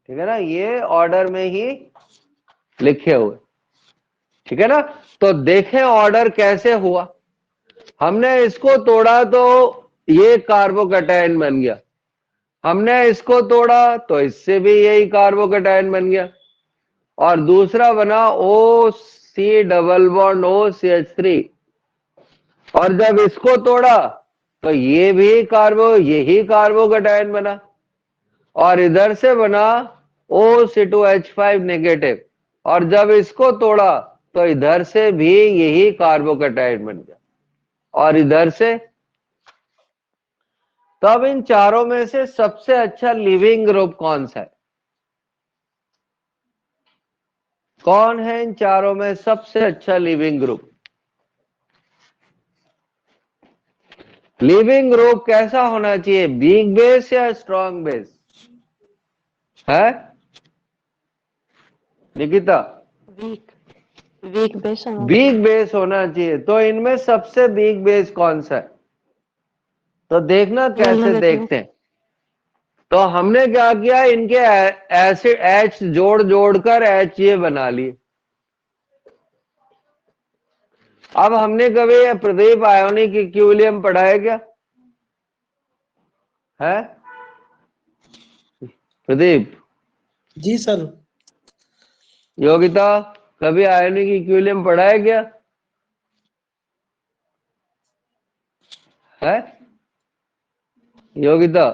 ठीक है ना, ये ऑर्डर में ही लिखे हुए, ठीक है ना। तो देखें ऑर्डर कैसे हुआ। हमने इसको तोड़ा तो ये कार्बोकैटायन बन गया, हमने इसको तोड़ा तो इससे भी यही कार्बोकैटायन बन गया, और दूसरा बना OC डबल बॉन्ड OCH3, और जब इसको तोड़ा तो ये भी यही कार्बोकैटायन बना, और इधर से बना OC2H5 नेगेटिव, और जब इसको तोड़ा तो इधर से भी यही कार्बोकैटायन बन गया, और इधर से। तो अब इन चारों में से सबसे अच्छा लिविंग ग्रुप कौन सा है? कौन है इन चारों में सबसे अच्छा लिविंग ग्रुप? लिविंग ग्रुप कैसा होना चाहिए, वीक बेस या स्ट्रॉन्ग बेस है निकिता? वीक, वीक बेस होना वीक चाहिए। बेस होना चाहिए। तो इनमें सबसे वीक बेस कौन सा है? तो देखना कैसे देखते हैं। तो हमने क्या किया, इनके एसिड H जोड़ जोड़कर H ये बना लिए। अब हमने कभी प्रदीप आयोनिक इक्विलिब्रियम पढ़ा है क्या? है प्रदीप? जी सर। योगिता, कभी आयोनिक इक्विलिब्रियम पढ़ा है क्या? है योगिता?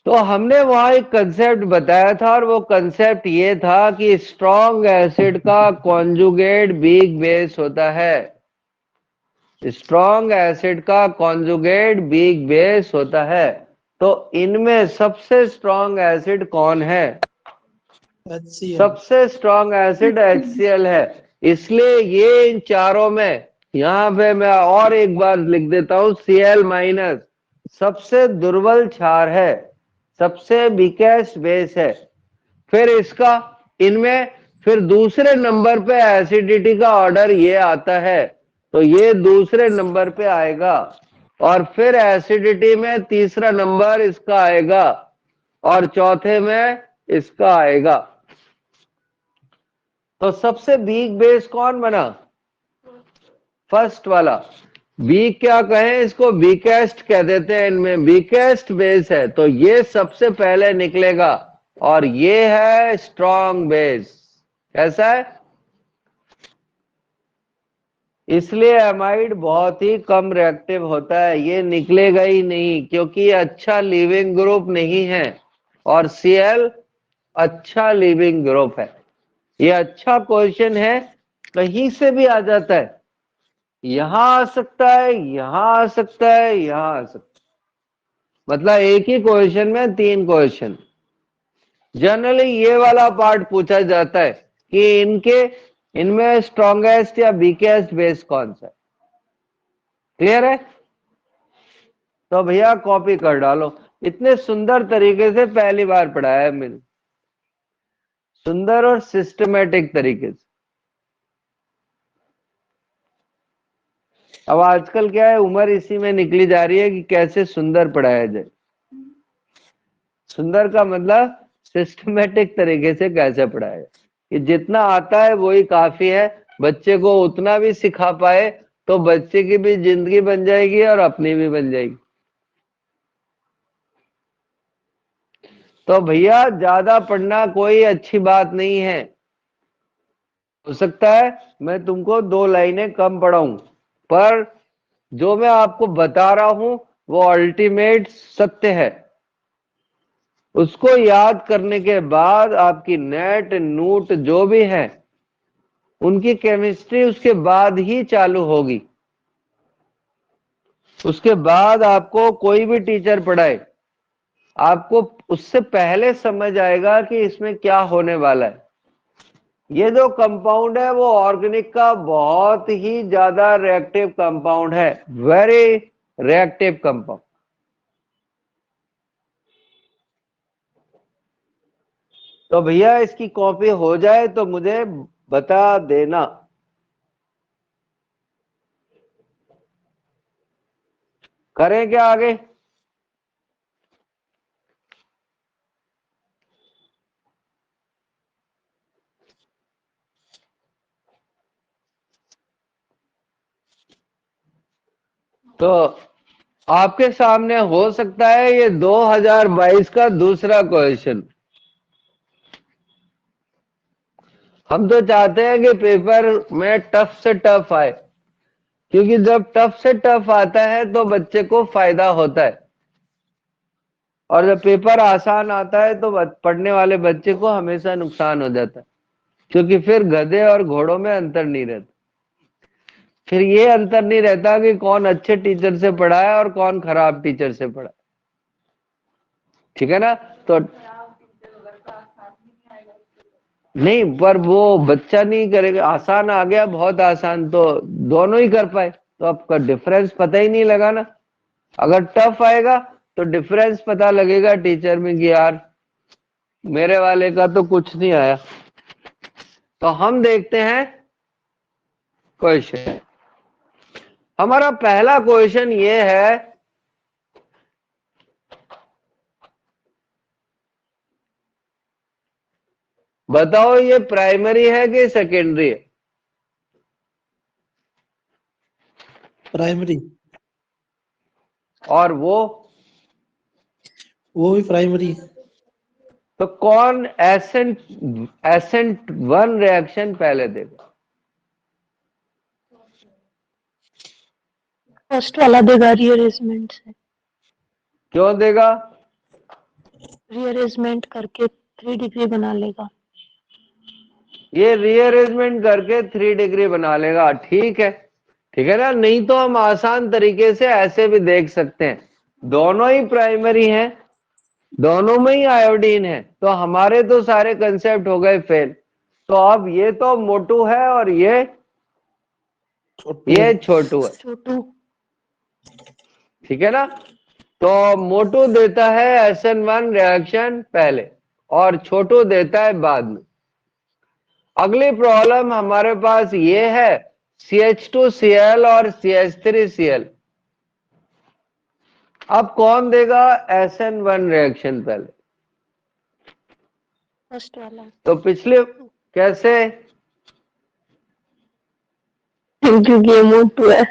तो हमने वहां एक कंसेप्ट बताया था, और वो कंसेप्ट ये था कि स्ट्रॉन्ग एसिड का कॉन्जुगेट वीक बेस होता है। स्ट्रॉन्ग एसिड का कॉन्जुगेट वीक बेस होता है। तो इनमें सबसे स्ट्रॉन्ग एसिड कौन है? HCl। सबसे स्ट्रॉन्ग एसिड HCl है। इसलिए ये इन चारों में, यहां पे मैं और एक बार लिख देता हूं, Cl- सबसे दुर्बल क्षार है, सबसे वीकेस्ट बेस है। फिर इसका, इनमें फिर दूसरे नंबर पे एसिडिटी का ऑर्डर ये आता है, तो ये दूसरे नंबर पे आएगा, और फिर एसिडिटी में तीसरा नंबर इसका आएगा, और चौथे में इसका आएगा। तो सबसे वीक बेस कौन बना? फर्स्ट वाला। वीक क्या कहें इसको, वीकेस्ट कह देते हैं, इनमें वीकेस्ट बेस है, तो ये सबसे पहले निकलेगा, और ये है स्ट्रॉन्ग बेस। कैसा है? इसलिए एमाइड बहुत ही कम रिएक्टिव होता है, ये निकलेगा ही नहीं, क्योंकि ये अच्छा लीविंग ग्रुप नहीं है, और Cl अच्छा लीविंग ग्रुप है। ये अच्छा क्वेश्चन है, कहीं से भी आ जाता है, यहां आ सकता है, यहां आ सकता है, यहां आ सकता है, मतलब एक ही क्वेश्चन में 3 क्वेश्चन। जनरली ये वाला पार्ट पूछा जाता है कि इनमें स्ट्रॉन्गेस्ट या वीकेस्ट बेस कौन सा है। क्लियर है? तो भैया कॉपी कर डालो। इतने सुंदर तरीके से पहली बार पढ़ाया है मैंने, सुंदर और सिस्टमेटिक तरीके से। अब आजकल क्या है, उम्र इसी में निकली जा रही है कि कैसे सुंदर पढ़ाया जाए। सुंदर का मतलब सिस्टमेटिक तरीके से कैसे पढ़ाया जाए, कि जितना आता है वही काफी है, बच्चे को उतना भी सिखा पाए तो बच्चे की भी जिंदगी बन जाएगी और अपनी भी बन जाएगी। तो भैया ज्यादा पढ़ना कोई अच्छी बात नहीं है। हो सकता है मैं तुमको 2 लाइनें कम पढ़ाऊं, पर जो मैं आपको बता रहा हूं वो अल्टीमेट सत्य है। उसको याद करने के बाद आपकी नेट नूट जो भी है उनकी केमिस्ट्री उसके बाद ही चालू होगी। उसके बाद आपको कोई भी टीचर पढ़ाए, आपको उससे पहले समझ आएगा कि इसमें क्या होने वाला है। ये जो कंपाउंड है वो ऑर्गेनिक का बहुत ही ज्यादा रिएक्टिव कंपाउंड है, वेरी रिएक्टिव कंपाउंड। तो भैया इसकी कॉपी हो जाए तो मुझे बता देना। करें क्या आगे? तो आपके सामने हो सकता है ये 2022 का दूसरा क्वेश्चन। हम तो चाहते हैं कि पेपर में टफ से टफ आए, क्योंकि जब टफ से टफ आता है तो बच्चे को फायदा होता है, और जब पेपर आसान आता है तो पढ़ने वाले बच्चे को हमेशा नुकसान हो जाता है, क्योंकि फिर गधे और घोड़ों में अंतर नहीं रहता। फिर ये अंतर नहीं रहता कि कौन अच्छे टीचर से पढ़ा है और कौन खराब टीचर से पढ़ा है। ठीक है ना? तो नहीं, पर वो बच्चा नहीं करेगा। आसान आ गया, बहुत आसान, तो दोनों ही कर पाए तो आपका डिफरेंस पता ही नहीं लगा ना। अगर टफ आएगा तो डिफरेंस पता लगेगा टीचर में कि यार मेरे वाले का तो कुछ नहीं आया। तो हम देखते हैं क्वेश्चन। हमारा पहला क्वेश्चन ये है, बताओ ये प्राइमरी है कि सेकेंडरी है? प्राइमरी। और वो भी प्राइमरी। तो कौन एसेंट 1 रिएक्शन पहले देगा? फर्स्ट वाला देगा रीअरेंजमेंट से। क्यों देगा? रीअरेंजमेंट करके 3 डिग्री बना लेगा। ये रीअरेंजमेंट करके 3 डिग्री बना लेगा, ठीक है। ठीक है ना? नहीं तो हम आसान तरीके से ऐसे भी देख सकते हैं, दोनों ही प्राइमरी हैं, दोनों में ही आयोडीन है, तो हमारे तो सारे कंसेप्ट हो गए फेल। तो अब ये तो मोटू है और ये छोटू है। छोटू। ठीक है ना? तो मोटू देता है SN1 रिएक्शन पहले और छोटू देता है बाद में। अगली प्रॉब्लम हमारे पास ये है, CH2Cl और CH3Cl। अब कौन देगा SN1 रिएक्शन पहले? फर्स्ट वाला। तो पिछले कैसे? क्योंकि ये मोटू है।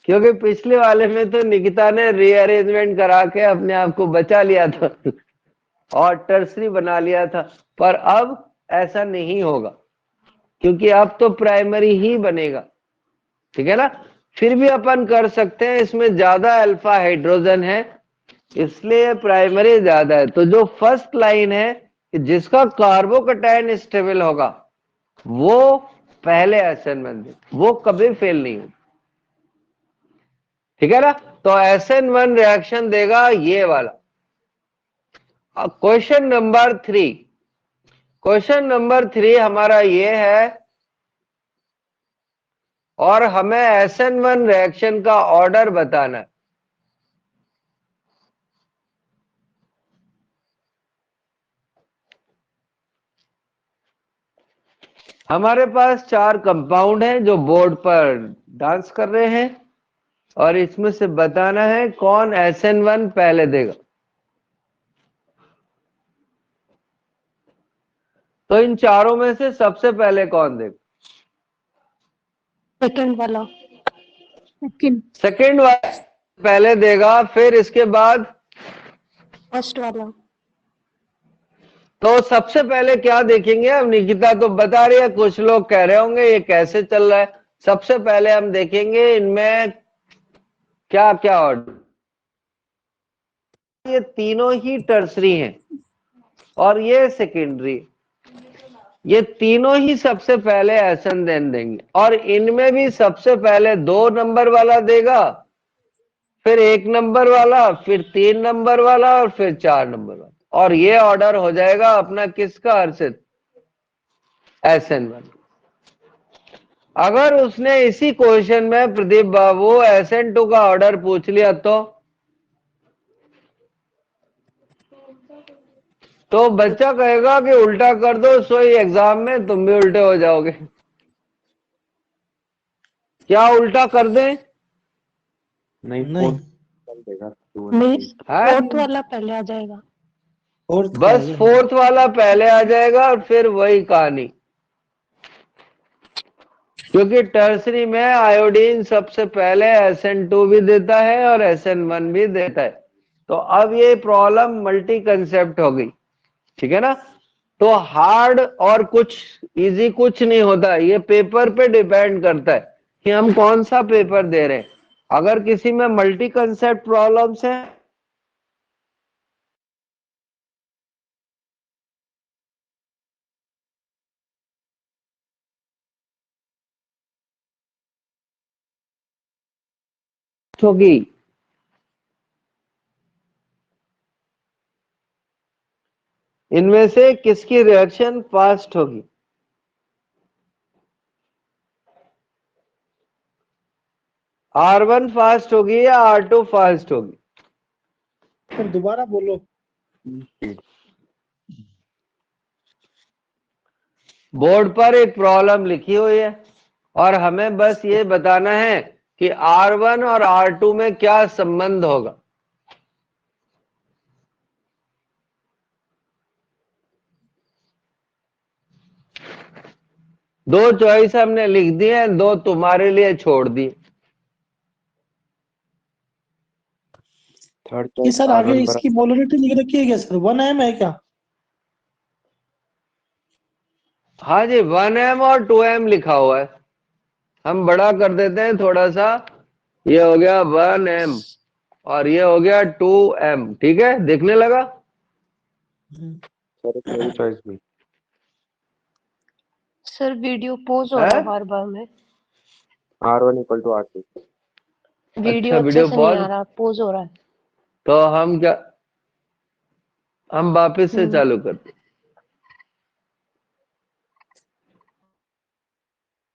क्योंकि पिछले वाले में तो निकिता ने रीअरेंजमेंट करा के अपने आप को बचा लिया था और टर्सरी बना लिया था, पर अब ऐसा नहीं होगा, क्योंकि अब तो प्राइमरी ही बनेगा। ठीक है ना? फिर भी अपन कर सकते हैं, इसमें ज्यादा अल्फा हाइड्रोजन है इसलिए प्राइमरी ज्यादा है। तो जो फर्स्ट लाइन है कि जिसका कार्बोकैटायन स्टेबल होगा वो पहले SN1 दे, वो कभी फेल नहीं होगा। ठीक है ना? तो SN1 रिएक्शन देगा ये वाला। क्वेश्चन नंबर 3, क्वेश्चन नंबर 3 हमारा ये है, और हमें SN1 रिएक्शन का ऑर्डर बताना है। हमारे पास 4 कंपाउंड हैं जो बोर्ड पर डांस कर रहे हैं और इसमें से बताना है कौन SN1 पहले देगा। तो इन चारों में से सबसे पहले कौन देगा? सेकंड वाला। सेकंड वाला पहले देगा, फिर इसके बाद फर्स्ट वाला। तो सबसे पहले क्या देखेंगे? अब निकिता तो बता रही है, कुछ लोग कह रहे होंगे ये कैसे चल रहा है। सबसे पहले हम देखेंगे इनमें क्या क्या ऑर्डर। ये तीनों ही टर्सरी हैं और ये सेकेंडरी। ये तीनों ही सबसे पहले SN देंगे और इनमें भी सबसे पहले 2 नंबर वाला देगा, फिर 1 नंबर वाला, फिर 3 नंबर वाला और फिर 4 नंबर वाला। और ये ऑर्डर हो जाएगा अपना किसका? हर्षित, SN1। अगर उसने इसी क्वेश्चन में प्रदीप बाबू SN2 का ऑर्डर पूछ लिया तो बच्चा कहेगा कि उल्टा कर दो, सो एग्जाम में तुम भी उल्टे हो जाओगे। क्या उल्टा कर दें? नहीं नहीं। चल देगा नहीं, है? फोर्थ वाला पहले आ जाएगा। फोर्थ बस फोर्थ वाला पहले आ जाएगा और फिर वही कहानी। क्योंकि टर्सरी में आयोडीन सबसे पहले SN2 भी देता है और SN1 भी देता है। तो अब ये प्रॉब्लम मल्टी कंसेप्ट हो गई, ठीक है ना? तो हार्ड और कुछ इजी कुछ नहीं होता, ये पेपर पे डिपेंड करता है कि हम कौन सा पेपर दे रहे हैं। अगर किसी में मल्टी कंसेप्ट प्रॉब्लम्स है होगी, इनमें से किसकी रिएक्शन फास्ट होगी? R1 फास्ट होगी या R2 फास्ट होगी? सर दोबारा बोलो। बोर्ड पर एक प्रॉब्लम लिखी हुई है और हमें बस ये बताना है कि R1 और R2 में क्या संबंध होगा। दो चॉइस हमने लिख दी है, 2 तुम्हारे लिए छोड़ दी। थर्ड ये चॉइस सर आगे R1 इसकी पोलरिटी लिख रखी है क्या सर? 1m है क्या? हाँ जी, 1m और 2m लिखा हुआ है। हम बड़ा कर देते हैं थोड़ा सा, ये हो गया 1m और ये हो गया 2m। ठीक है, देखने लगा? सर मेरी चॉइस भी सर वीडियो पोज हो रहा है हर बार में। R1 = R2। वीडियो अच्छा, अच्छे वीडियो से नहीं पॉज। आ रहा, पोज हो रहा है। तो हम क्या, हम वापस से चालू करते।